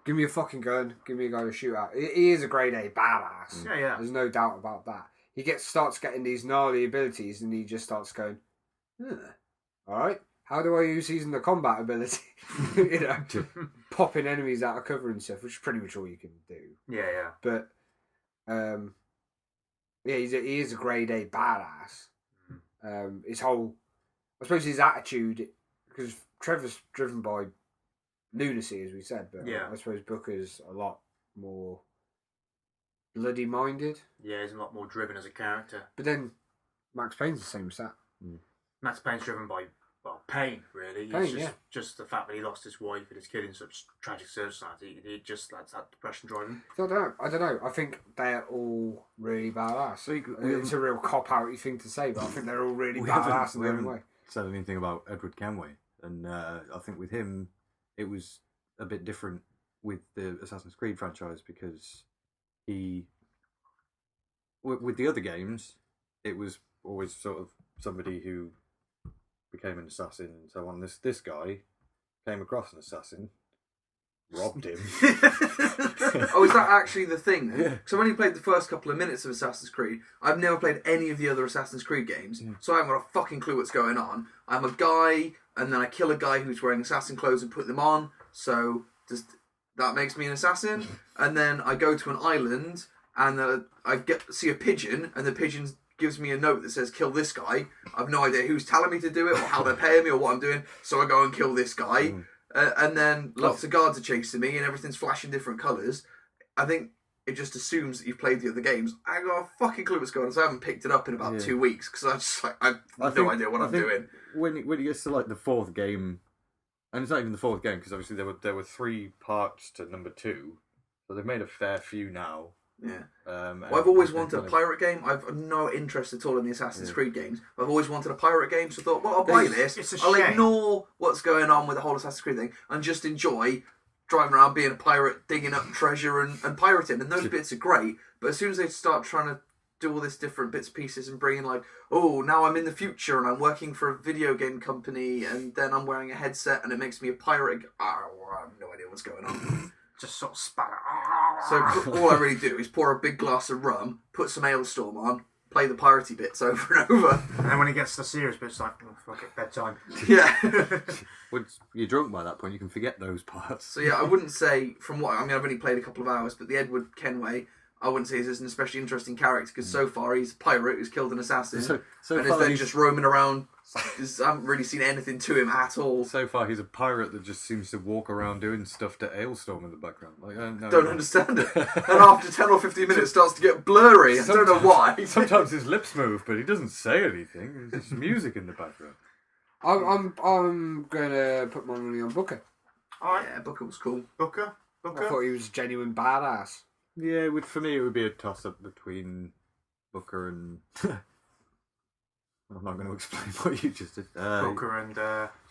Give me a fucking gun. Give me a guy to shoot at. He is a grade A badass. Yeah. There's no doubt about that. He starts getting these gnarly abilities, and he just starts going, all right, how do I use these in the combat ability? Popping enemies out of cover and stuff, which is pretty much all you can do. Yeah. But, he is a grade A badass. His whole, I suppose his attitude, because Trevor's driven by lunacy, as we said, but I suppose Booker's a lot more bloody minded. Yeah, he's a lot more driven as a character. But then Max Payne's the same as that. Max Payne's driven by pain, really. Just the fact that he lost his wife and his kid in such tragic circumstances. He just lets that depression drive him. I don't know. I think they're all really badass. It's a real cop-outy thing to say, but I think they're all really badass in their own way. Said anything about Edward Kenway, and I think with him it was a bit different with the Assassin's Creed franchise because with the other games it was always sort of somebody who became an assassin and so on. This guy came across an assassin, robbed him. Oh, is that actually the thing? Yeah. So I've only played the first couple of minutes of Assassin's Creed. I've never played any of the other Assassin's Creed games, so I haven't got a fucking clue what's going on. I'm a guy, and then I kill a guy who's wearing assassin clothes and put them on, so that makes me an assassin. And then I go to an island, and I see a pigeon, and the pigeon gives me a note that says, kill this guy. I've no idea who's telling me to do it, or how they're paying me, or what I'm doing, so I go and kill this guy. And then lots of guards are chasing me, and everything's flashing different colours. I think it just assumes that you've played the other games. I ain't got a fucking clue what's going on, so I haven't picked it up in about 2 weeks, because I have no idea what I'm doing. When it gets to like the fourth game, and it's not even the fourth game, because obviously there were 3 parts to number 2, so they've made a fair few now. Yeah. I've always wanted a pirate game. I've no interest at all in the Assassin's Creed games. I've always wanted a pirate game, so I thought, well, I'll buy this. I'll ignore what's going on with the whole Assassin's Creed thing and just enjoy driving around being a pirate, digging up treasure and pirating. And those bits are great, but as soon as they start trying to do all this different bits and pieces and bringing like, oh, now I'm in the future and I'm working for a video game company and then I'm wearing a headset and it makes me a pirate. I have no idea what's going on. Just sort of spatter. So all I really do is pour a big glass of rum, put some Hailstorm on, play the piratey bits over and over. And then when it gets to the serious bits, like, oh, fuck it, bedtime. Yeah. Once you're drunk by that point, you can forget those parts. So yeah, I wouldn't say, I've only played a couple of hours, but the Edward Kenway, I wouldn't say he's an especially interesting character, because so far he's a pirate who's killed an assassin, and is then just roaming around. I haven't really seen anything to him at all. So far he's a pirate that just seems to walk around doing stuff to Hailstorm in the background. Like, don't understand it. And after 10 or 15 minutes it starts to get blurry. I don't know why. Sometimes his lips move, but he doesn't say anything. There's just music in the background. I'm gonna put my money on Booker. Alright. Yeah, Booker was cool. Booker? Booker? I thought he was a genuine badass. Yeah, for me, it would be a toss-up between Booker and... I'm not going to explain what you just did. Booker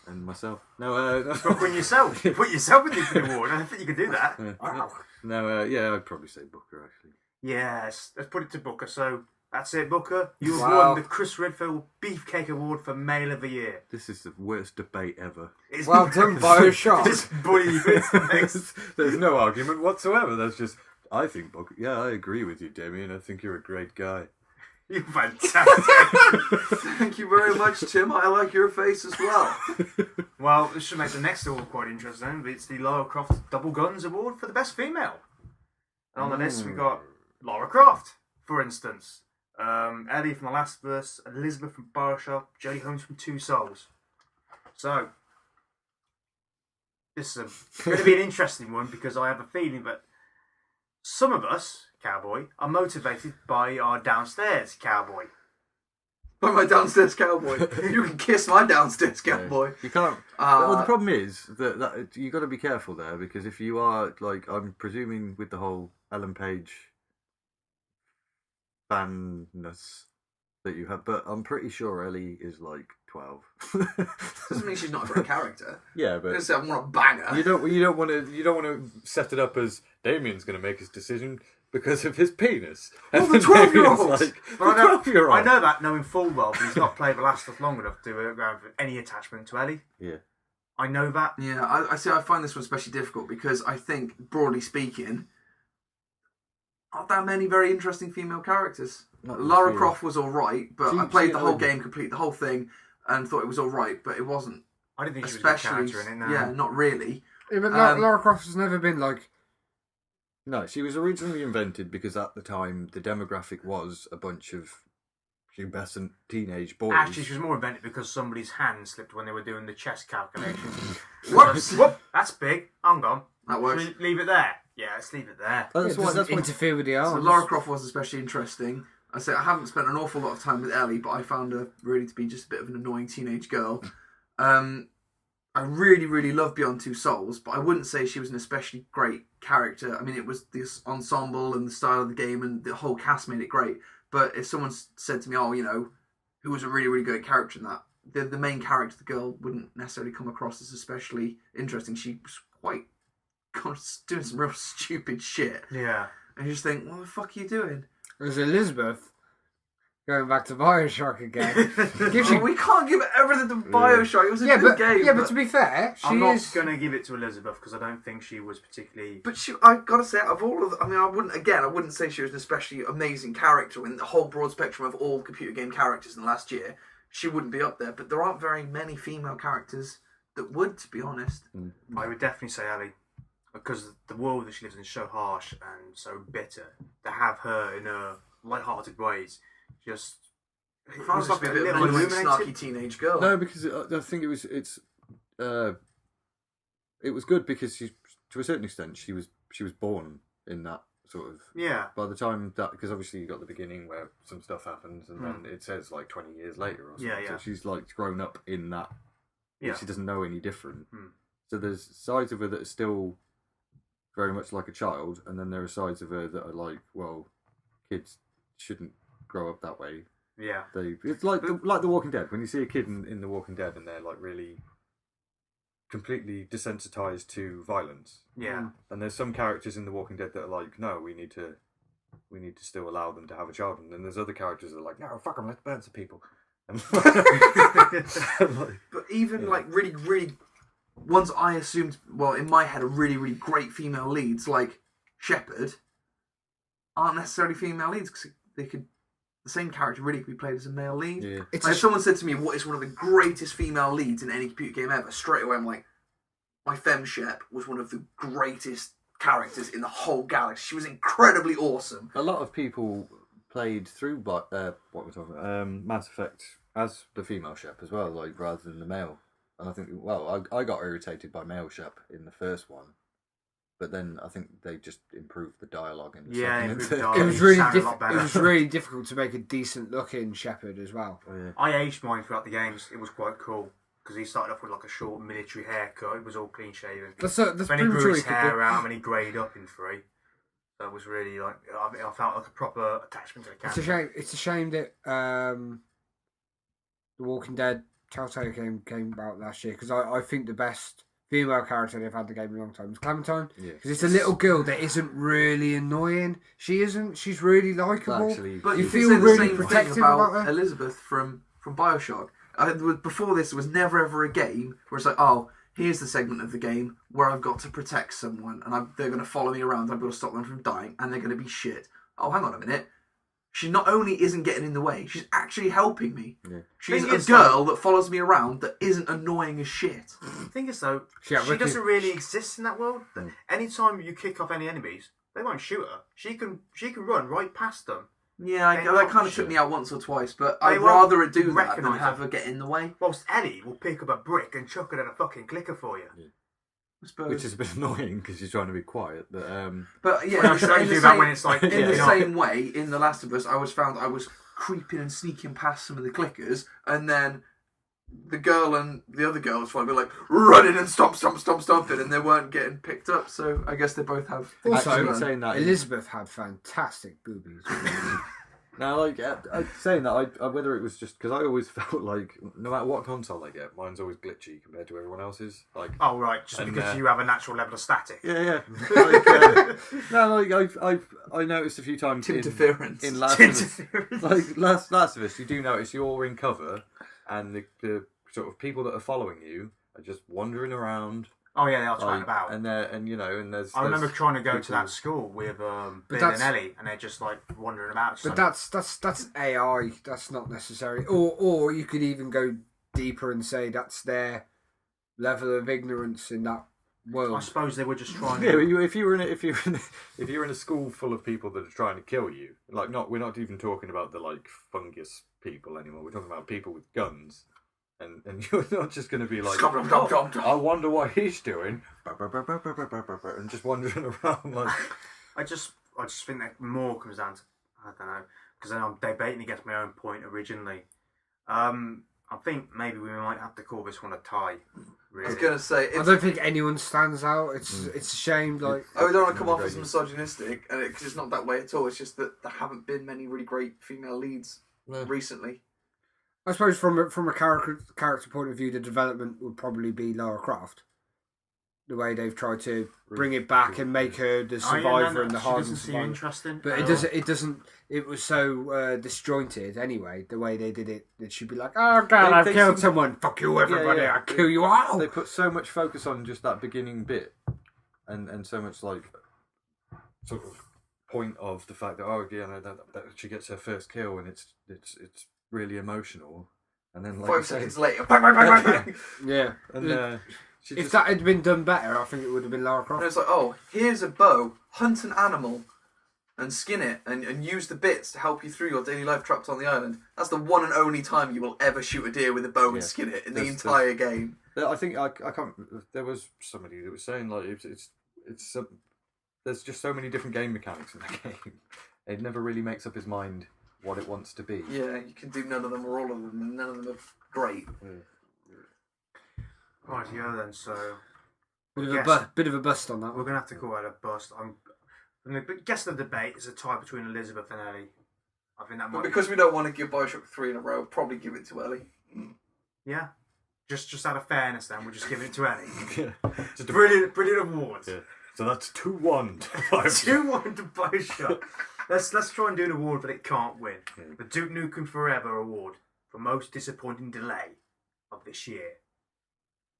and myself. No, Booker and yourself. You put yourself in the award. I don't think you could do that. Wow. No, yeah, I'd probably say Booker, actually. Yes, let's put it to Booker. So that's it, Booker. You have Wow. won the Chris Redfield Beefcake Award for Male of the Year. This is the worst debate ever. It's Well done, Bioshock. Just bully you into the next. There's no argument whatsoever. There's just, I think Booker. Yeah, I agree with you, Damien. I think you're a great guy. You're fantastic. Thank you very much, Tim. I like your face as well. Well, this should make the next award quite interesting. It's the Lara Croft Double Guns Award for the Best Female. And on the list, we got Lara Croft, for instance. Ellie from The Last of Us, Elizabeth from Bioshock, Jodie Holmes from Two Souls. So, this is going to be an interesting one because I have a feeling that some of us, Cowboy, are motivated by our downstairs Cowboy. By my downstairs cowboy. You can kiss my downstairs cowboy. You can't. Well, the problem is that you got to be careful there because if you are like, I'm presuming with the whole Ellen Page fanness that you have, but I'm pretty sure Ellie is like 12. Doesn't mean she's not a great character. Yeah, I but just say I want a banger. you don't want to set it up as Damien's going to make his decision because of his penis. Well, And the then 12-year-old. Damien's like, But the 12-year-old. I know that knowing full well, but he's not played The Last of Us long enough to have any attachment to Ellie. Yeah. I know that. Yeah, I see. I find this one especially difficult because I think, broadly speaking, not that many very interesting female characters. Not Lara really. Croft was all right, but She- I played she- the whole game, completed the whole thing, and thought it was all right, but it wasn't. I didn't think she was a good Especially, character in it. No. yeah, not really. Yeah, but Um, Lara Croft has never been like. No, she was originally invented because at the time the demographic was a bunch of pubescent teenage boys. Actually, she was more invented because somebody's hand slipped when they were doing the chess calculations. Whoops! Whoop! That's big. I'm gone. That works. Should we leave it there? Yeah, let's leave it there. That's It why. doesn't That's why. interfere with the So arms. Lara Croft was especially interesting. I say I haven't spent an awful lot of time with Ellie, but I found her really to be just a bit of an annoying teenage girl. I really, really love Beyond Two Souls, but I wouldn't say she was an especially great character. I mean, it was this ensemble and the style of the game and the whole cast made it great. But if someone said to me, oh, you know, who was a really, really great character in that, the main character, the girl, wouldn't necessarily come across as especially interesting. She was quite doing some real stupid shit. Yeah. And you just think, what the fuck are you doing? There's Elizabeth. Going back to Bioshock again. Gives Oh, you, we can't give everything to Bioshock. It was a good game. but to be fair, she I'm not is. going to give it to Elizabeth because I don't think she was particularly. But I gotta say, of all of, I mean, I wouldn't say she was an especially amazing character in the whole broad spectrum of all computer game characters in the last year. She wouldn't be up there, but there aren't very many female characters that would, to be honest. I would definitely say Ellie because the world that she lives in is so harsh and so bitter. To have her in her light-hearted ways, just. It sounds like a bit of an annoying, snarky teenage girl. No, because I think it was good because she, to a certain extent, she was born in that sort of. Yeah. By the time that, because obviously you got the beginning where some stuff happens, and then it says like 20 years later or something. Yeah, yeah. So she's like grown up in that. Yeah. She doesn't know any different. Hmm. So there's sides of her that are still very much like a child, and then there are sides of her that are like, well, kids shouldn't grow up that way. Yeah. It's like the Walking Dead. When you see a kid in The Walking Dead and they're like really completely desensitized to violence. Yeah. And there's some characters in The Walking Dead that are like, no, we need to still allow them to have a child. And then there's other characters that are like, no, fuck them, let's burn some people. But even like really, really ones I assumed, well, in my head, are really, really great female leads, like Shepard, aren't necessarily female leads because they could. The same character really could be played as a male lead. Yeah. It's Like a if someone said to me, what is one of the greatest female leads in any computer game ever? Straight away I'm like, my Femme Shep was one of the greatest characters in the whole galaxy. She was incredibly awesome. A lot of people played through what we're talking about, Mass Effect as the female Shep as well, like rather than the male. And I think, well, I got irritated by male Shep in the first one. But then I think they just improved the dialogue in the second and improved third. the dialogue. It was really sounded a lot better. it was really difficult to make a decent looking Shepherd as well. Oh, yeah. I aged mine throughout the games. It was quite cool. because he started off with like a short military haircut. It was all clean shaven. That's Then he pretty grew mature. his hair out and he greyed up in 3. So it was really like I felt like a proper attachment to the It's character. a shame. It's a shame that The Walking Dead Telltale came out last year, because I think the best female character they've had in the game in a long time is Clementine. Yeah. Because it's a little girl that isn't really annoying. She isn't. She's really likable. Actually, But You you feel feel the really same protective thing about about her. Elizabeth from Bioshock. Before this, there was never ever a game where it's like, oh, here's the segment of the game where I've got to protect someone and they're going to follow me around. I've got to stop them from dying, and they're going to be shit. Oh, hang on a minute. She not only isn't getting in the way, she's actually helping me. Yeah. She's Thing a is, girl that follows me around that isn't annoying as shit. The thing is though, Yeah, she but doesn't really exist in that world. Anytime you kick off any enemies, they won't shoot her. She can run right past them. Yeah, They that won't kind of shoot. took me out once or twice, but They I'd won't rather it do that than recognise have her. her get in the way. Whilst Ellie will pick up a brick and chuck it at a fucking clicker for you. I suppose. which is a bit annoying because she's trying to be quiet. But But yeah, Well, I'm sure you do that when it's like in the yeah. same way, in The Last of Us, I was creeping and sneaking past some of the clickers, and then the girl and the other girls would be like running and stomping, and they weren't getting picked up. So I guess they both have. Also, Actually, saying that is- Elizabeth had fantastic boobies. now, like saying that, I whether it was just because I always felt like no matter what console I get, mine's always glitchy compared to everyone else's. Like, Oh right, just And, because you have a natural level of static. yeah. Like, no, like I noticed a few times Interference. in Last of Us, like Last of Us, you do notice you're in cover, and the sort of people that are following you are just wandering around. Oh yeah, they are trying Like, about. and there's. I remember trying to go to people- that school with Bill that's- and Ellie, and they're just like wandering about. But that's AI. That's not necessary. Or you could even go deeper and say that's their level of ignorance in that I world. suppose they were just trying. Yeah, to... but if you're in a school full of people that are trying to kill you, like we're not even talking about the like fungus people anymore. We're talking about people with guns, and you're not just going to be like, Stop. I wonder what he's doing, and just wandering around like. I just think that more comes down to I don't know, because I'm debating against my own point originally. I think maybe we might have to call this one a tie. Really. I was gonna say, I don't think anyone stands out. It's a shame. Like I don't want to come off as misogynistic, and because it's not that way at all. It's just that there haven't been many really great female leads recently. I suppose from a character point of view, the development would probably be Lara Croft. The way they've tried to bring it back and make her the survivor and the she hardened doesn't seem survivor. interesting. But it doesn't. It was so disjointed anyway. The way they did it, that she'd be like, "Oh God, I've they killed seem- someone. Fuck you, everybody. Yeah. I'll kill you all." They put so much focus on just that beginning bit, and so much like sort of point of the fact that that she gets her first kill and it's really emotional, and then like 5 you say- seconds later, bang, bang, bang, bang, bang. Yeah. and she If just, that had been done better, I think it would have been Lara And Croft. it's like, oh, here's a bow, hunt an animal, and skin it, and use the bits to help you through your daily life trapped on the island. That's the one and only time you will ever shoot a deer with a bow and Yeah. skin it in the There's- entire game. I think I can't. There was somebody that was saying like there's just so many different game mechanics in the game. It never really makes up his mind what it wants to be. Yeah, you can do none of them or all of them, and none of them are great. Right, yeah, then. So Bit of a bust on that we're one. gonna have to call that a bust. I'm gonna guess the debate is a tie between Elizabeth and Ellie. I think that might. But because we don't want to give Bioshock 3 in a row, we'll probably give it to Ellie. Yeah. Just out of fairness, then we're just giving it to Ellie. Just a- Brilliant awards. Yeah. So that's 2-1. 2-1 to Bioshock. Let's try and do an award that it can't win. The Duke Nukem Forever Award for most disappointing delay of this year.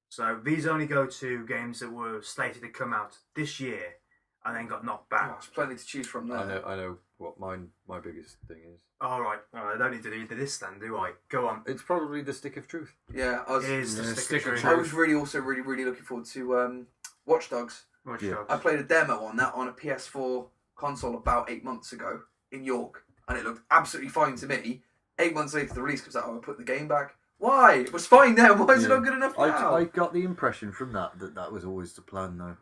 So these only go to games that were slated to come out this year and then got knocked Oh, back. there's plenty to choose from there. I know what my biggest thing is. All right. I don't need to do this then, do I? Go on. It's probably the stick of truth. Yeah, It is the Yeah, stick of stick of truth. I was really looking forward to Watch Dogs. Watch Yeah. Dogs. I played a demo on that on a PS4 console about 8 months ago in York, and it looked absolutely fine to me. 8 months later, the release comes out. I put the game back. Why? It was fine then. Why is it Yeah. not good enough now? I got the impression from that was always the plan, though.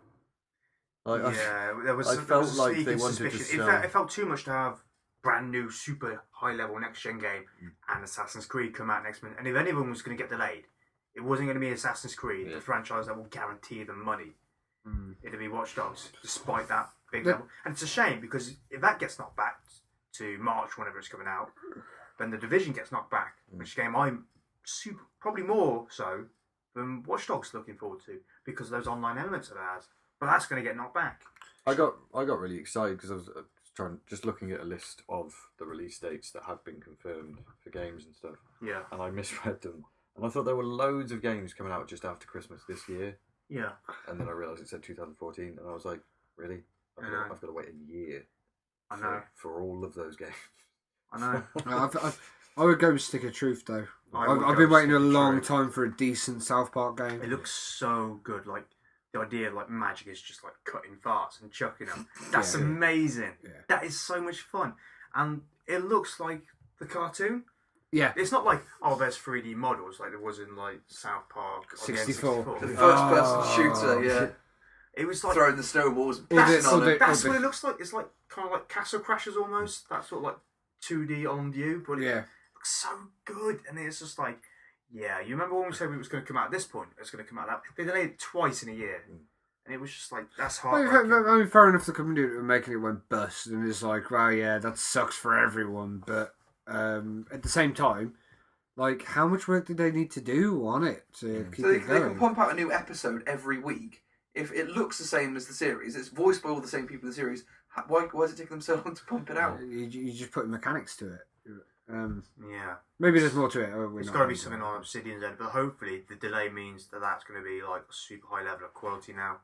Like, Yeah, there was. I there felt was a like they sneaking wanted to suspicion. sell- It felt too much to have brand new, super high level next gen game and Assassin's Creed come out next month. And if any of them was going to get delayed, It wasn't going to be Assassin's Creed, the franchise that will guarantee them money. It'll be Watch Dogs, despite that big level. And it's a shame because if that gets knocked back to March, whenever it's coming out, then the Division gets knocked back, which game I'm probably more so than Watch Dogs looking forward to because of those online elements that it has. But that's going to get knocked back. I got really excited because I was just looking at a list of the release dates that had been confirmed for games and stuff. Yeah. And I misread them. And I thought there were loads of games coming out just after Christmas this year. Yeah. And then I realised it said 2014, and I was like, really? I've got to wait a year. I know. For all of those games. I know. I would go with Stick of Truth though. I've been waiting a long time for a decent South Park game. It looks so good. Like the idea of like magic is just like cutting farts and chucking them. That's amazing. Yeah. That is so much fun, and it looks like the cartoon. Yeah, it's not like there's 3D models like there was in like South Park 64. The first-person shooter. Yeah. It was like throwing the snowballs. That's what it looks like. It's like kind of like Castle Crashers almost. That sort of like 2D on view, but it looks so good. And it's just like, you remember when we said it was going to come out at this point? It's going to come out that they delayed it twice in a year, and it was just like that's hard. I mean, fair enough. The company making it went bust, and it's like, well, yeah, that sucks for everyone. But at the same time, like, how much work did they need to do on it to keep it going? They can pump out a new episode every week. If it looks the same as the series, it's voiced by all the same people in the series. Why does it take them so long to pump it out? You just put mechanics to it. Yeah. Maybe there's more to it. It's got to be something on Obsidian's end, but hopefully the delay means that's going to be like a super high level of quality now,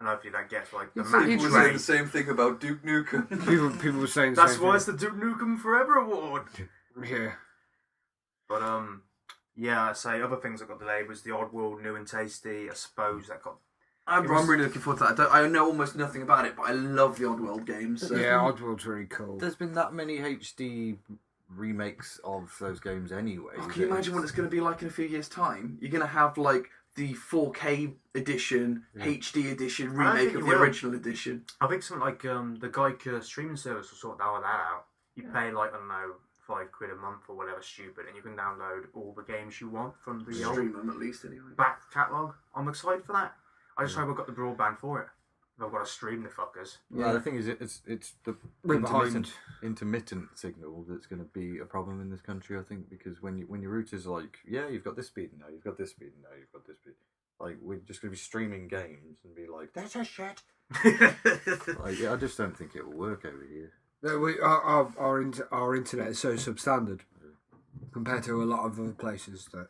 and hopefully that gets like the match. People were saying the same thing about Duke Nukem. people were saying that's why it's the Duke Nukem Forever Award. Yeah. But I say other things that got delayed was the Oddworld New and Tasty. I suppose that got. I'm really looking forward to that. I know almost nothing about it, but I love the Oddworld games. So. Yeah, Oddworld's really cool. There's been that many HD remakes of those games anyway. Can you imagine what it's going to be like in a few years' time? You're going to have like the 4K edition, HD edition, remake of the original edition. I think something like the Geica streaming service will sort that out. You pay like, I don't know, £5 a month or whatever stupid, and you can download all the games you want from the stream them at least anyway. Back catalogue. I'm excited for that. I just hope I've got the broadband for it. I've got to stream the fuckers. Yeah, the thing is, it's the intermittent signal that's going to be a problem in this country. I think because when your router's like, you've got this speed now, you've got this speed now, you've got this speed. Like we're just going to be streaming games and be like, that's a shit. I just don't think it will work over here. Our internet is so substandard compared to a lot of other places that.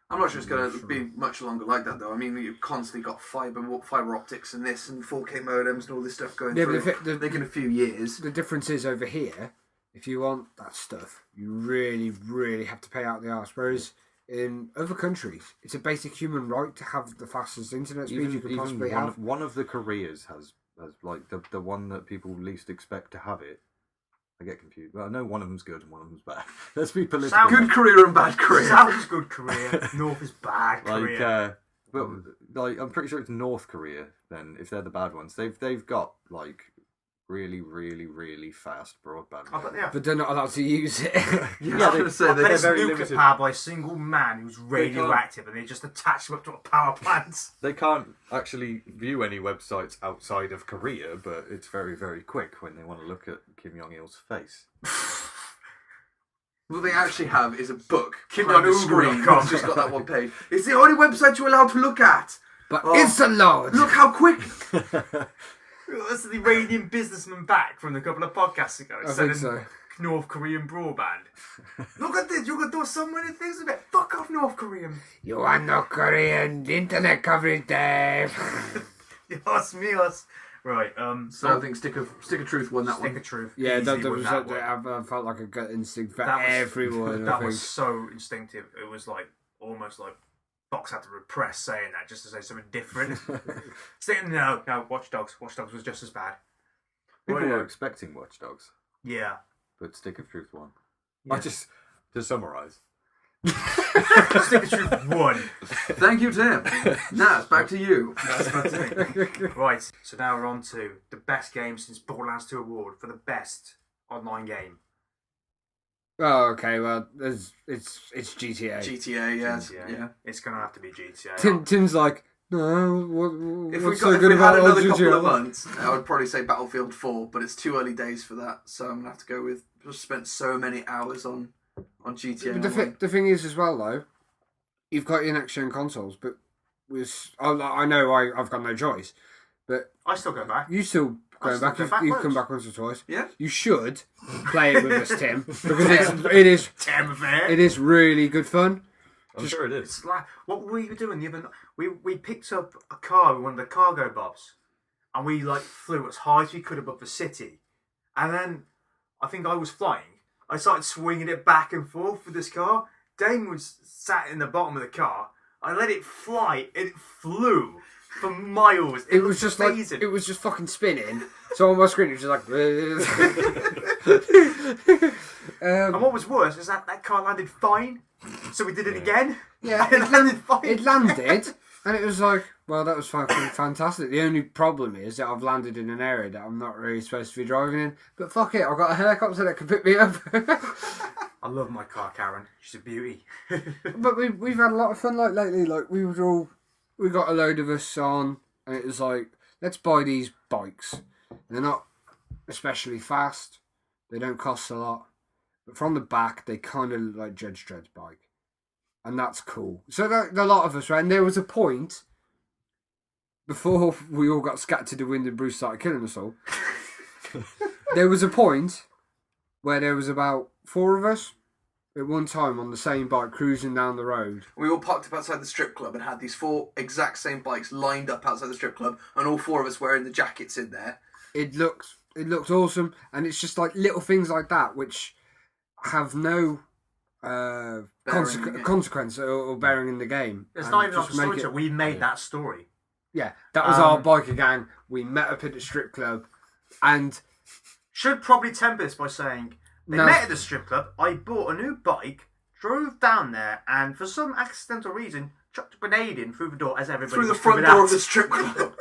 I'm not sure it's going to be much longer like that, though. I mean, you've constantly got fibre optics and this and 4K modems and all this stuff going through. I think in a few years. The difference is over here, if you want that stuff, you really, really have to pay out the arse. Whereas in other countries, it's a basic human right to have the fastest internet speed you can possibly have. One of the Koreas has like the one that people least expect to have it. I get confused. Well, I know one of them's good and one of them's bad. Let's be political. Good Korea and bad Korea. South is good Korea. North is bad Korea. But I'm pretty sure it's North Korea. Then, if they're the bad ones, they've got like really, really, really fast broadband. But they're not allowed to use it. I was going to say they're very limited. Powered by a single man who's radioactive, and they just attach them up to a power plant. They can't actually view any websites outside of Korea, but it's very, very quick when they want to look at Kim Jong-il's face. What they actually have is a book. Kim Jong-il. It's just got that one page. It's the only website you're allowed to look at. But it's a load. Look how quick. That's the Iranian businessman back from a couple of podcasts ago. I think so. North Korean broadband. Look at this. You can do so many things with it. Fuck off, North Korean. You want North Korean internet coverage, Dave? Dios míos. Right. So I think Stick of Truth won that one. Stick of Truth. Yeah, I felt like a gut instinct for everyone. That was so instinctive. It was like almost like Fox had to repress saying that just to say something different. No, Watch Dogs. Watch Dogs was just as bad. People were expecting Watch Dogs. Yeah. But Stick of Truth won. Yeah. To summarise. Stick of Truth won. Thank you, Tim. Now it's back to you. That's back to me. Right, so now we're on to the best game since Borderlands 2 award for the best online game. Oh, okay. Well, it's GTA. GTA, yeah, GTA. yeah. It's gonna have to be GTA. Tim's like, no. If What's we so got, if good we had about another old couple GTA? of months, I would probably say Battlefield 4, but it's too early days for that, so I'm gonna have to go with. Just spent so many hours on GTA. The thing is, as well, though, you've got your next gen consoles, but I know I've got no choice, but I still go back. you still going still back. go back You've come loads. back once or twice. Yeah. You should play it with us, Tim, because it is Damn affair. it is really good fun. I'm sure it is. It's like, what were you doing the other night? We picked up a car with one of the cargo bobs, and we like flew as high as we could above the city, and then I think I was flying. I started swinging it back and forth with this car. Dane was sat in the bottom of the car. I let it fly. It flew for miles. It was just amazing. like it was just fucking spinning. So on my screen it was just like. And what was worse is that car landed fine. So we did it again. Yeah, it landed fine. It landed, and it was like, well, that was fucking fantastic. The only problem is that I've landed in an area that I'm not really supposed to be driving in. But fuck it, I've got a helicopter that can pick me up. I love my car, Karen. She's a beauty. But we've had a lot of fun like lately. Like we got a load of us on, and it was like, let's buy these bikes. They're not especially fast. They don't cost a lot, but from the back they kind of look like Judge Dredd's bike, and that's cool. So a lot of us, right? And there was a point before we all got scattered to the wind and Bruce started killing us all. There was a point where there was about 4 of us at one time on the same bike cruising down the road. We all parked up outside the strip club and had these 4 exact same bikes lined up outside the strip club, and all 4 of us wearing the jackets in there. It looked awesome, and it's just like little things like that which have no consequence or bearing in the game. It's And not even just like a story. make it- We made that story. Yeah, that was our biker gang. We met up at the strip club, and Should probably temper this by saying they No. met at the strip club. I bought a new bike, drove down there, and for some accidental reason chucked a grenade in through the door as everybody Through the was front coming door out. of the strip club.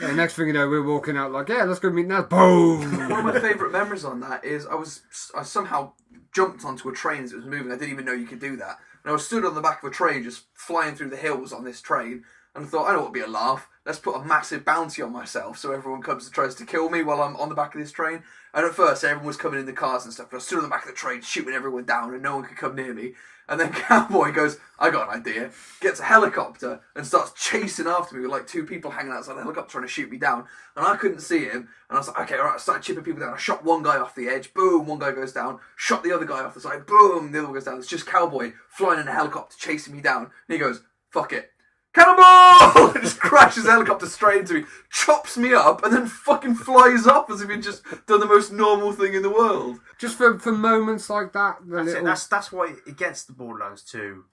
yeah, next thing you know, we're walking out like, yeah, let's go meet now. Boom! One of my favourite memories on that is I somehow jumped onto a train as it was moving. I didn't even know you could do that. And I was stood on the back of a train just flying through the hills on this train, and I thought, I know what would be a laugh. Let's put a massive bounty on myself so everyone comes and tries to kill me while I'm on the back of this train. And at first everyone was coming in the cars and stuff, but I stood on the back of the train shooting everyone down and no one could come near me. And then Cowboy goes, I got an idea, gets a helicopter and starts chasing after me with like 2 people hanging outside the helicopter trying to shoot me down. And I couldn't see him. And I was like, okay, alright, I started chipping people down. I shot one guy off the edge, boom, one guy goes down. Shot the other guy off the side, boom, the other one goes down. It's just Cowboy flying in a helicopter chasing me down. And he goes, fuck it. Cannonball! And just crashes the helicopter straight into me, chops me up, and then fucking flies off as if he'd just done the most normal thing in the world. Just for moments like that. That's why it gets the Borderlands 2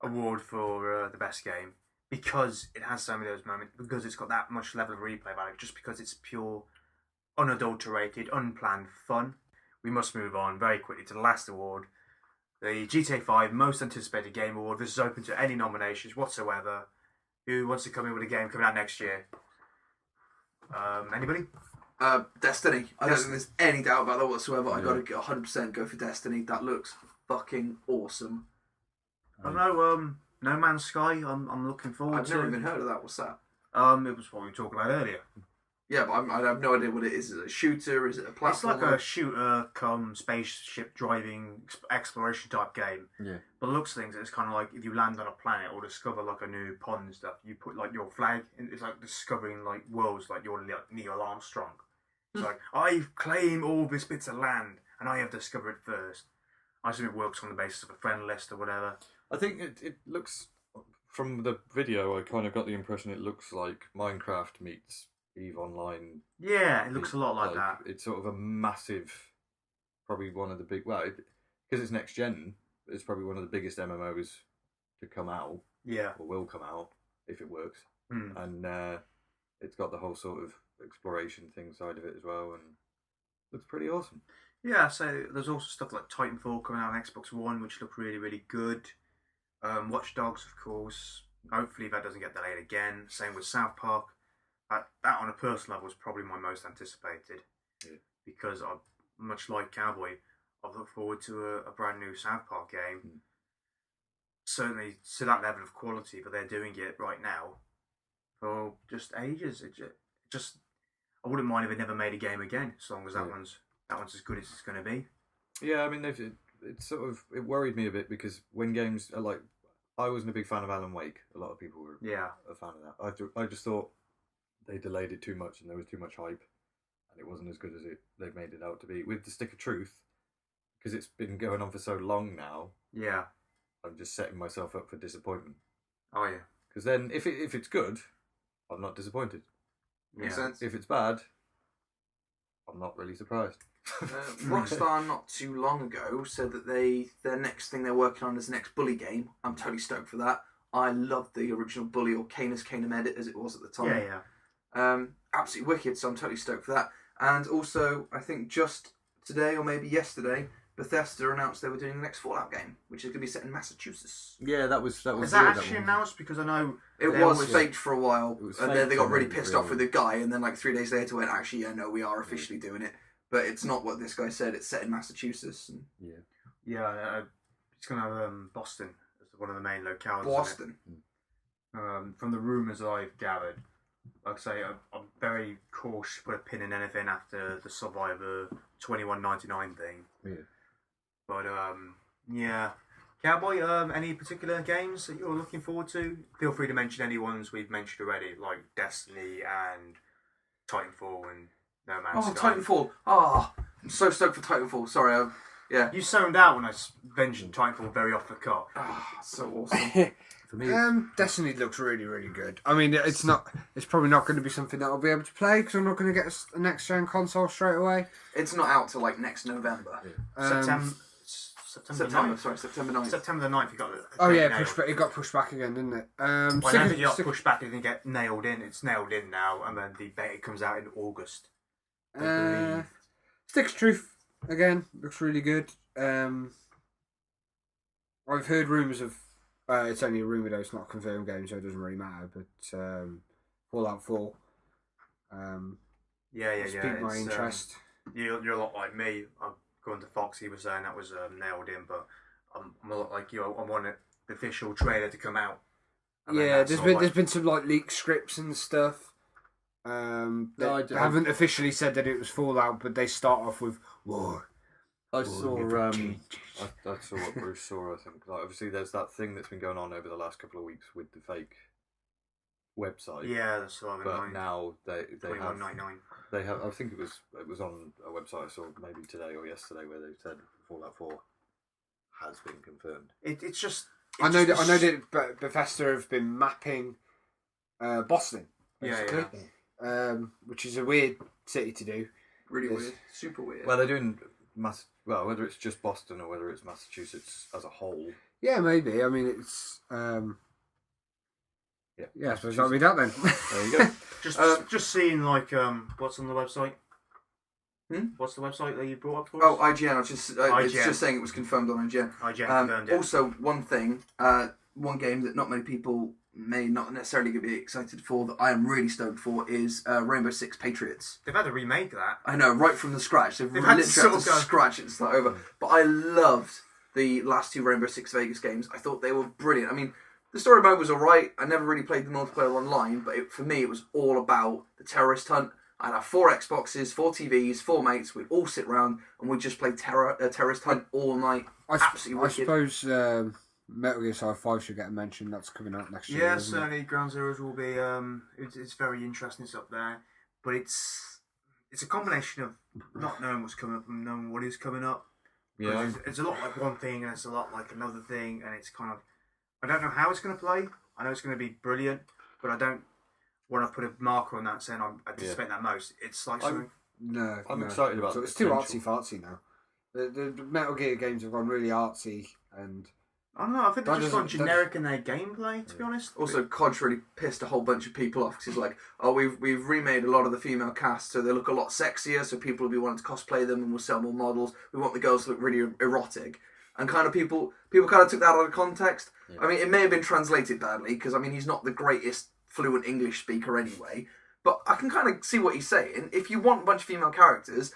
award for the best game, because it has so many of those moments, because it's got that much level of replay value, just because it's pure, unadulterated, unplanned fun. We must move on very quickly to the last award. The GTA 5 Most Anticipated Game Award. This is open to any nominations whatsoever. Who wants to come in with a game coming out next year? Anybody? Destiny. I don't think there's any doubt about that whatsoever. I gotta 100% go for Destiny. That looks fucking awesome. I don't know. No Man's Sky. I'm looking forward I've to. never even heard of that. What's that? It was what we were talking about earlier. Yeah, but I have no idea what it is. Is it a shooter? Is it a platform? It's like a shooter, spaceship driving exploration type game. Yeah. But it looks things, it's kind of like if you land on a planet or discover like a new pond and stuff, you put like your flag. It's like discovering like worlds, like you're like Neil Armstrong. It's like I claim all these bits of land and I have discovered it first. I assume it works on the basis of a friend list or whatever. I think it looks, from the video, I kind of got the impression it looks like Minecraft meets EVE Online. Yeah, it looks a lot like that. It's sort of a massive, probably one of the big, because it's next gen, it's probably one of the biggest MMOs to come out. Yeah. Or will come out, if it works. Mm. And it's got the whole sort of exploration thing side of it as well, and looks pretty awesome. Yeah, so there's also stuff like Titanfall coming out on Xbox One, which look really, really good. Watch Dogs, of course. Hopefully that doesn't get delayed again. Same with South Park. That on a personal level was probably my most anticipated. Yeah. Because much like Cowboy, I've looked forward to a brand new South Park game. Certainly to that level of quality, but they're doing it right now for just ages. Just I wouldn't mind if they never made a game again, as long as that one's as good as it's going to be. Yeah, I mean, it worried me a bit because when games are like, I wasn't a big fan of Alan Wake. A lot of people were a fan of that. I just thought they delayed it too much and there was too much hype, and it wasn't as good as they've made it out to be. With the Stick of Truth, because it's been going on for so long now. Yeah. I'm just setting myself up for disappointment. Oh yeah. Because then, if it's good, I'm not disappointed. Makes sense. If it's bad, I'm not really surprised. Rockstar not too long ago said that their next thing they're working on is the next Bully game. I'm totally stoked for that. I loved the original Bully, or Canis Canem Edit as it was at the time. Yeah. Absolutely wicked. So I'm totally stoked for that. And also, I think just today or maybe yesterday, Bethesda announced they were doing the next Fallout game, which is going to be set in Massachusetts. Yeah, that was. Is that weird, actually announced? Because I know it was faked for a while, and then they got really faked, pissed off with the guy, and then like 3 days later went, actually, yeah, no, we are officially doing it, but it's not what this guy said. It's set in Massachusetts. And... Yeah, it's going to have Boston as one of the main locales. Boston. From the rumours I've gathered, like I say, I'm very cautious to put a pin in anything after the Survivor 21.99 thing. Yeah. But yeah, Cowboy. Any particular games that you're looking forward to? Feel free to mention any ones we've mentioned already, like Destiny and Titanfall and No Man's Sky. Titanfall! I'm so stoked for Titanfall. Sorry, yeah. You zoned out when I mentioned Titanfall very off the cuff. So awesome. For me, Destiny looks really, really good. I mean, it's probably not going to be something that I'll be able to play because I'm not going to get a next gen console straight away. It's not out till like next November. September 9th. Sorry, September 9th. September the 9th, you got it. Oh yeah, it got pushed back again, didn't it? I don't think it got pushed back. It didn't get nailed in. It's nailed in now, and then the beta comes out in August. I believe. Stick of Truth again looks really good. I've heard rumours of. It's only a rumour though; it's not a confirmed game, so it doesn't really matter. But Fallout 4. It's piqued my interest. You're a lot like me. I'm going to Fox. He was saying that was nailed in, but I'm a lot like you. I want the official trailer to come out. Yeah, there's been some like leaked scripts and stuff. They haven't officially said that it was Fallout, but they start off with war. I saw what Bruce saw. I think like, obviously there's that thing that's been going on over the last couple of weeks with the fake website. Yeah, that's what But now they have. $21.99. They have. I think it was on a website I saw maybe today or yesterday where they said Fallout 4 has been confirmed. It's just. I know that Bethesda have been mapping Boston, basically, which is a weird city to do. Really weird, super weird. Well, they're doing whether it's just Boston or whether it's Massachusetts as a whole. Yeah, maybe. I mean, it's. Yeah, I suppose that'll be that then. There you go. Just seeing like what's on the website. What's the website that you brought up for us? Oh, IGN. It's just saying it was confirmed on IGN. IGN confirmed it. Also, one thing, one game that not many people may not necessarily be excited for that I am really stoked for is Rainbow Six Patriots. They've had to remake that. I know, right from the scratch. They've had literally to had to scratch it and start over. But I loved the last two Rainbow Six Vegas games. I thought they were brilliant. I mean, the story mode was alright. I never really played the multiplayer online, but for me it was all about the terrorist hunt. I'd have 4 Xboxes, 4 TVs, 4 mates. We'd all sit round and we'd just play terrorist hunt all night. Absolutely wicked. I suppose Metal Gear Solid 5 should get a mention. That's coming out next year. Yeah, certainly Ground Zeroes will be. It's very interesting. It's up there, but it's a combination of not knowing what's coming up and knowing what is coming up. Yeah, it's a lot like one thing and it's a lot like another thing, and it's kind of. I don't know how it's going to play. I know it's going to be brilliant, but I don't want to put a marker on that saying I anticipate that most. It's like something. I'm excited about. So it's too artsy fartsy now. The Metal Gear games have gone really artsy, and I don't know. I think they've just gone generic in their gameplay. To be honest. Also, COD's really pissed a whole bunch of people off because he's like, "Oh, we've remade a lot of the female cast, so they look a lot sexier. So people will be wanting to cosplay them, and we'll sell more models. We want the girls to look really erotic." And kind of people kind of took that out of context. Yeah. I mean, it may have been translated badly because I mean he's not the greatest fluent English speaker anyway. But I can kind of see what he's saying. If you want a bunch of female characters,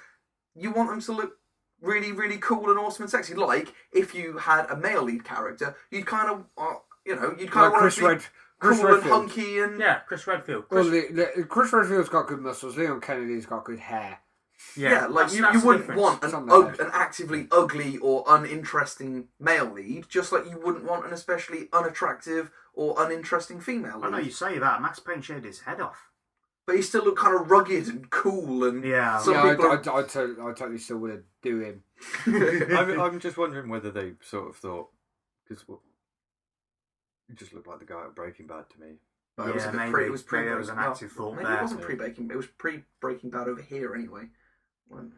you want them to look really, really cool and awesome and sexy. Like if you had a male lead character, you'd kind of, you'd kind of want to be cool and hunky and Yeah, Chris Redfield. Well, Chris Redfield's got good muscles. Leon Kennedy's got good hair. Yeah, like you wouldn't want an actively ugly or uninteresting male lead, just like you wouldn't want an especially unattractive or uninteresting female lead. I know you say that. Max Payne shaved his head off. But he still looked kind of rugged and cool and... Yeah. I totally still would do him. I'm just wondering whether they sort of thought... Because he just looked like the guy at Breaking Bad to me. But it was a bit maybe, it was maybe there was an active thought maybe there. It wasn't pre-Breaking... It was pre-Breaking Bad over here anyway.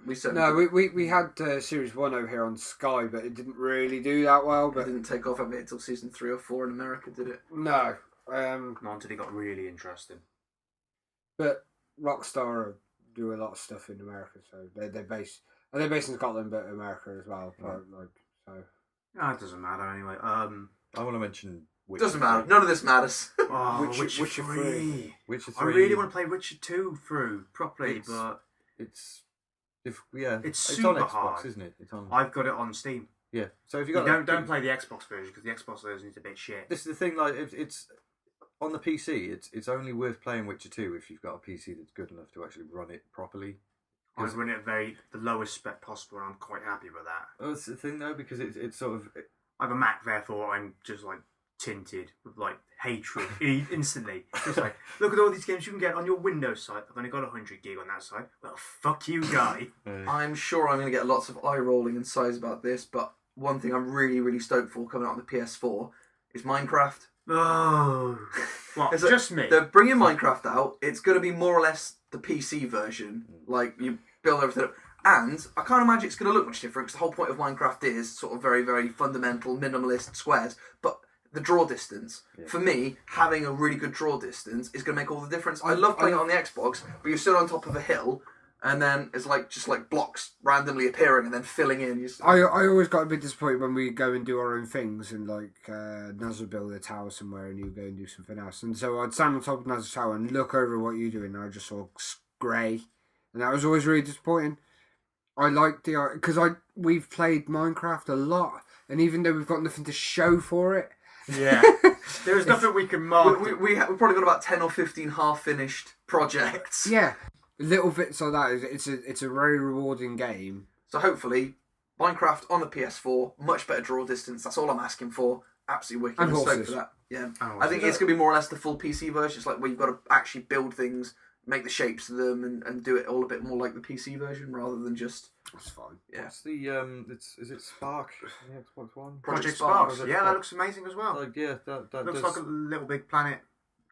We had Series 1 over here on Sky, but it didn't really do that well. But it didn't take off over here until Season 3 or 4 in America, did it? No. Not until it got really interesting. But Rockstar do a lot of stuff in America, so they're based in Scotland, but America as well. It doesn't matter anyway. I want to mention Witcher. Doesn't matter. None of this matters. Witcher 3. Witcher 3. I really want to play Witcher 2 through properly, but it's super on Xbox, hard, isn't it? It's on. I've got it on Steam. Yeah. So if you got don't play the Xbox version because the Xbox version is a bit shit. This is the thing. Like it's on the PC. It's only worth playing Witcher 2 if you've got a PC that's good enough to actually run it properly. I've run it at the lowest spec possible, and I'm quite happy with that. Oh, that's the thing though, because it's sort of. I have a Mac, therefore I'm just like tinted with like hatred instantly. Just like, look at all these games you can get on your Windows site. I've only got 100 gig on that side. Well, fuck you, guy. I'm sure I'm going to get lots of eye rolling and sighs about this, but one thing I'm really, really stoked for coming out on the PS4 is Minecraft. Oh, what? Just me? They're bringing Minecraft out. It's going to be more or less the PC version. Like, you build everything up. And I can't imagine it's going to look much different, because the whole point of Minecraft is sort of very, very fundamental, minimalist squares. But the draw distance, for me, having a really good draw distance is going to make all the difference. I love playing it on the Xbox, but you're still on top of a hill, and then it's like just like blocks randomly appearing and then filling in. I always got a bit disappointed when we go and do our own things, and like Naz would build a tower somewhere and you go and do something else. And so I'd stand on top of Naz's tower and look over what you're doing, and I just saw grey, and that was always really disappointing. I like because we've played Minecraft a lot, and even though we've got nothing to show for it, there's nothing we can mark. We've probably got about 10 or 15 half-finished projects. Yeah, little bits like that. It's a very rewarding game. So hopefully, Minecraft on the PS4, much better draw distance. That's all I'm asking for. Absolutely wicked. And I'm horses. stoked for that. Yeah, I think it's going to be more or less the full PC version. It's like where you've got to actually build things, make the shapes of them, and do it all a bit more like the PC version rather than just. That's fine. Yeah. It's the is it Spark? The Xbox One. Project Sparks. Yeah, that looks amazing as well. Like that looks like a Little Big Planet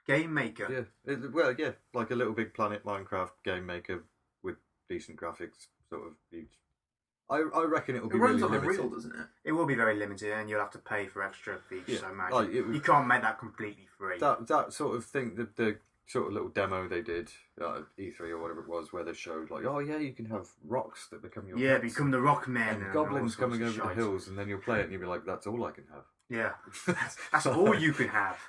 game maker. Yeah, like a Little Big Planet Minecraft game maker with decent graphics. Sort of. I reckon it will be really limited. Unreal, doesn't it? It will be very limited, and you'll have to pay for extra features. I imagine like you can't make that completely free. That sort of thing. The sort of little demo they did at E3 or whatever it was, where they showed like, oh yeah, you can have rocks that become your pets, become the rock men and goblins coming over the hills, and then you'll play it and you'll be like, that's all I can have. Yeah, that's all you can have.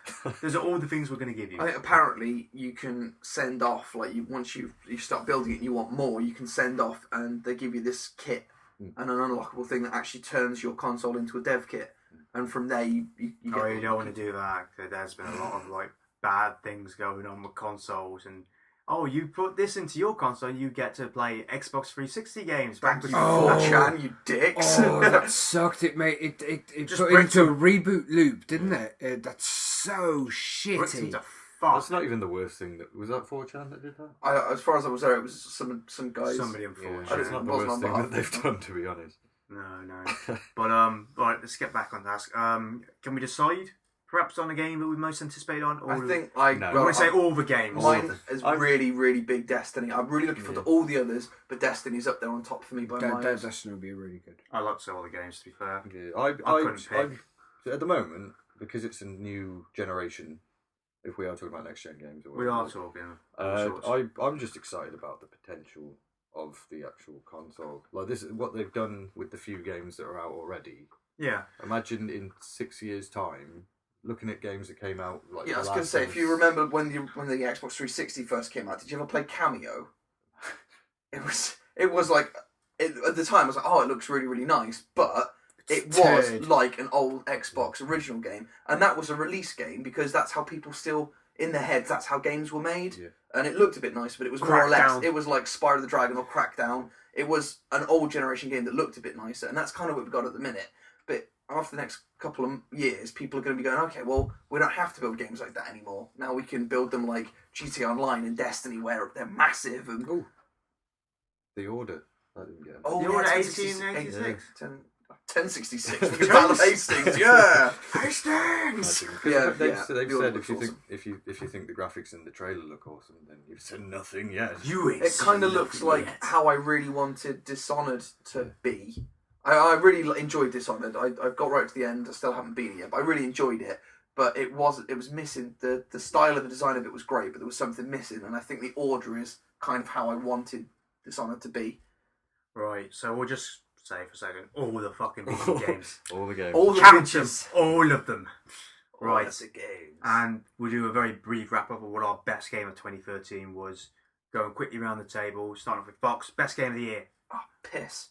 Those are all the things we're going to give you. I think apparently you can send off, like once you start building it and you want more, you can send off and they give you this kit and an unlockable thing that actually turns your console into a dev kit, and from there you get. Oh, you don't want to do that. There's been a lot of like bad things going on with consoles, and you put this into your console, you get to play Xbox 360 games. Thank you, 4chan, you dicks. Oh, that sucked. It made it just put it into a reboot loop, didn't it? That's so shitty. That's not even the worst thing. Was that 4chan that did that? As far as I was there, it was some guys. Somebody on 4chan. Yeah, it's not the worst thing that they've done, to be honest. No. But right, let's get back on task. Can we decide? Perhaps on a game that we most anticipate on? I think I want to say all the games. Mine is really, really big Destiny. I'm really looking forward to all the others, but Destiny's up there on top for me by miles. Destiny will be really good. I like to say all the games, to be fair. Yeah, I couldn't pick. At the moment, because it's a new generation, if we are talking about next gen games, we are talking. I'm just excited about the potential of the actual console. Like this is what they've done with the few games that are out already. Yeah. Imagine in 6 years' time, looking at games that came out like. Yeah, I was going to say, if you remember when the Xbox 360 first came out, did you ever play Cameo? It was like at the time I was like, oh, it looks really, really nice, but it It's was turd. like an old Xbox original game, and that was a release game because that's how people still in their heads. That's how games were made, and it looked a bit nice, but it was more or less. Crackdown. It was like Spyro the Dragon or Crackdown. It was an old generation game that looked a bit nicer, and that's kind of what we've got at the minute. But after the next couple of years, people are going to be going, okay, well, we don't have to build games like that anymore. Now we can build them like GTA Online and Destiny, where they're massive and. Oh, The Order. I didn't get it. Oh, The Order 1066. 1886. 1066 with Battle of Hastings, yeah. Hastings. They've The said Order if you looks think if you think the graphics in the trailer look awesome, then you've said nothing yet. You ain't It kind of seen looks nothing like yet. how I really wanted Dishonored to be. I really enjoyed Dishonored. I got right to the end. I still haven't beaten it yet, but I really enjoyed it. But it was missing. The style of the design of it was great, but there was something missing, and I think the Order is kind of how I wanted Dishonored to be. Right, so we'll just say for a second, all the fucking PC games. All the games. All the Count them, bitches. all of them. Right. That's a game. And we'll do a very brief wrap up of what our best game of 2013 was. Going quickly around the table, starting off with Fox. Best game of the year. Oh, piss.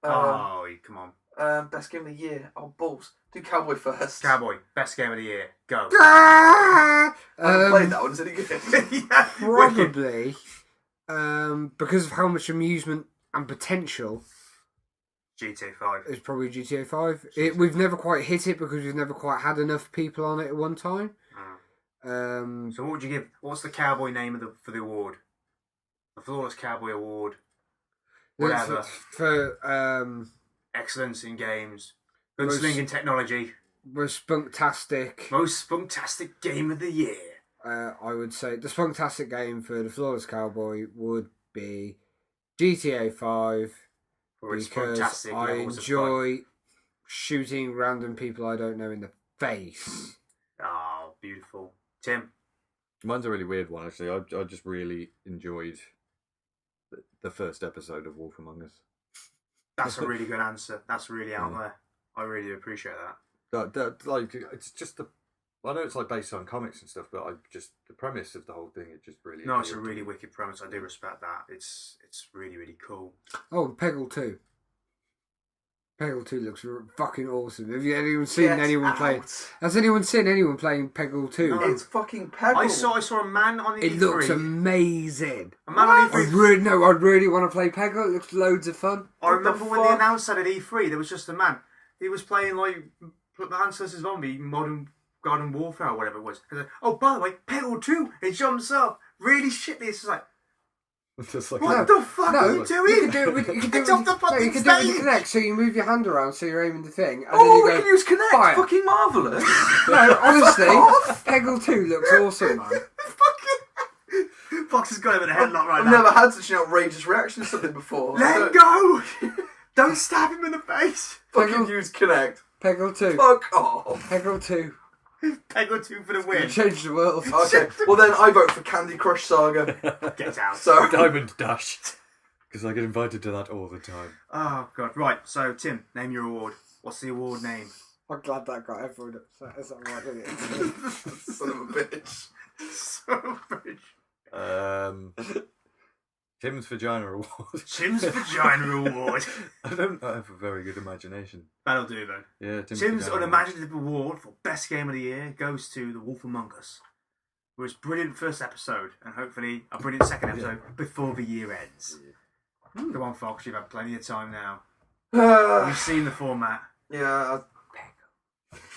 Oh, come on. Best game of the year. Oh, balls. Do Cowboy first. Cowboy, best game of the year. Go. I haven't played that one. Is it any good? Yeah, wicked. Probably, because of how much amusement and potential GTA 5. is probably GTA 5. We've never quite hit it because we've never quite had enough people on it at one time. So what would you give? What's the cowboy name for the award? The Flawless Cowboy Award. Whatever. For Excellence in games. Gunslinging technology. most spunktastic. Most spunktastic game of the year. I would say the spunktastic game for the Flawless Cowboy would be GTA 5 For its because spunktastic I levels of enjoy shooting random people I don't know in the face. fun. Oh, beautiful. Tim. Mine's a really weird one, actually. I just really enjoyed the first episode of Wolf Among Us. That's a really good answer. That's really out there. I really do appreciate that. Like, it's just I know it's like based on comics and stuff, but the premise of the whole thing, it just really. No, it's a appealed to really me. wicked premise. I do respect that. It's really, really cool. Oh, Peggle 2. Peggle 2 looks fucking awesome. Have you anyone seen Get anyone out. playing? Has anyone seen anyone playing Peggle 2? No. It's fucking Peggle. I saw a man on the It E3. looks amazing. A man on I E3. I really want to play Peggle. It looks loads of fun. I remember when they fuck? announced that at E3, there was just a man. He was playing like Plants vs Zombie, Modern Garden Warfare, or whatever it was. He was like, oh, by the way, Peggle 2. It jumps up really shitly. It's just like, Just like what the fuck are you doing? You can do it with, you can do it It's off with, the no, you fucking can do it with stage. your Connect, so you move your hand around so you're aiming the thing. And Oh, then you we go, can use Connect. fire. Fucking marvellous. No, honestly, off. Peggle 2 looks awesome, man. Fucking Fox has got him in a headlock right I've now. never had such an outrageous reaction to something before. Let him go! Don't stab him in the face. Fucking Peggle- use Connect. Peggle 2. Fuck off. Peggle 2. Peggle 2 for the You win. changed the world. Okay, well then I vote for Candy Crush Saga. Get out. So Diamond Dash. Because I get invited to that all the time. Oh, God. Right, so, Tim, name your award. What's the award name? I'm glad that got everyone upset. Is that right, isn't it? son of a bitch. So rich. Tim's Vagina Award. Tim's Vagina Award. I don't have a very good imagination. That'll do, then. Yeah, Tim's Vagina Award. unimaginative award for best game of the year goes to The Wolf Among Us. It was brilliant first episode, and hopefully a brilliant second episode before the year ends. Come on, Fox, you've had plenty of time now. You've seen the format. Yeah.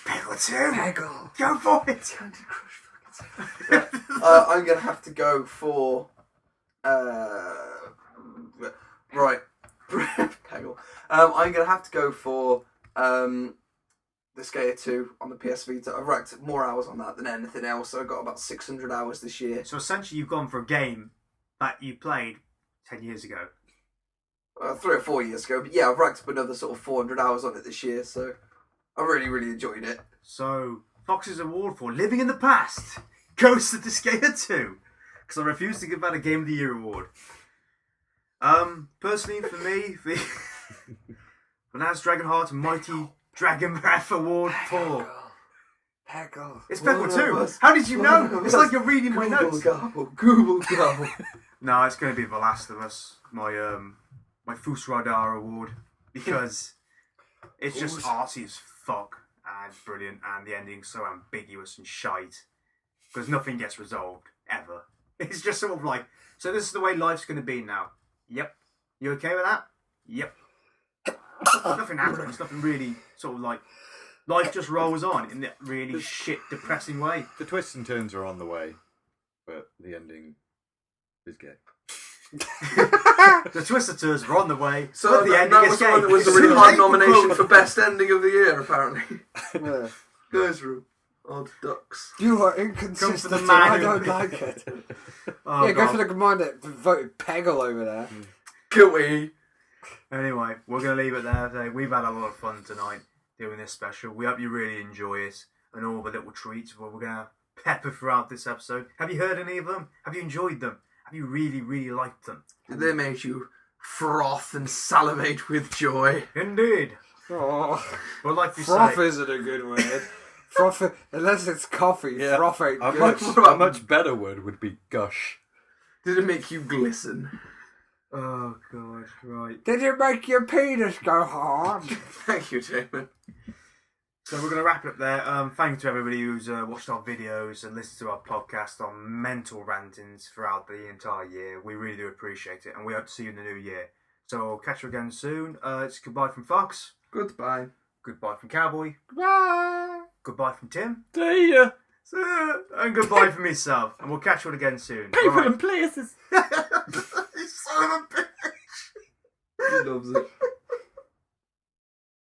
Peggle 2! Peggle. Go for it! Candy Crush. I'm gonna have to go for. Right. Peggle. I'm gonna have to go for the Skater 2 on the PS Vita. I've racked more hours on that than anything else, so I got about 600 hours this year. So essentially you've gone for a game that you played 10 years ago. 3 or 4 years ago, but yeah, I've racked up another sort of 400 hours on it this year, so I really, really enjoyed it. So, Fox's award for living in the past goes to the Skater 2. Because I refuse to give that a Game of the Year award. Personally, for me, the Banaz Dragonheart Mighty Dragon Breath Award for... Peggle. It's Peggle One of 2. us- How did you one know? of It's us- like you're reading my Google notes. Gobble, Google Gobble. No, it's going to be The Last of Us. My my Fus Radar award because it's just artsy as fuck and brilliant, and the ending's so ambiguous and shite because nothing gets resolved ever. It's just sort of like, so this is the way life's going to be now. Yep. You okay with that? Yep. Nothing happens. Nothing really sort of like, life just rolls on in that really shit, depressing way. The twists and turns are on the way, but the ending is gay. The twists and turns are on the way. So but the ending that is was the gay. one that was a It's really a hard label nomination quote. for best ending of the year, apparently. Yeah. Goes through odd ducks. You are Come inconsistent. for the man I who- don't like it. Oh, yeah, go God. for the commander that voted Peggle over there. Gooey. Anyway, we're going to leave it there today. We've had a lot of fun tonight doing this special. We hope you really enjoy it and all the little treats we're going to pepper throughout this episode. Have you heard any of them? Have you enjoyed them? Have you really, really liked them? Did they make you froth and salivate with joy? Indeed. Oh, Well, like we froth say, isn't a good word. Froth, unless it's coffee, froth ain't A good. much better word would be gush. Did it make you glisten? oh God, right. Did it make your penis go hard? Thank you, Damon. So we're going to wrap it up there. Thank you to everybody who's watched our videos and listened to our podcast on mental rantings throughout the entire year. We really do appreciate it, and we hope to see you in the new year. So we'll catch you again soon. It's goodbye from Fox. Goodbye. Goodbye from Cowboy. Bye. Goodbye from Tim. See ya. And goodbye from myself. And we'll catch you all again soon. People and places. You son of a bitch. He loves it.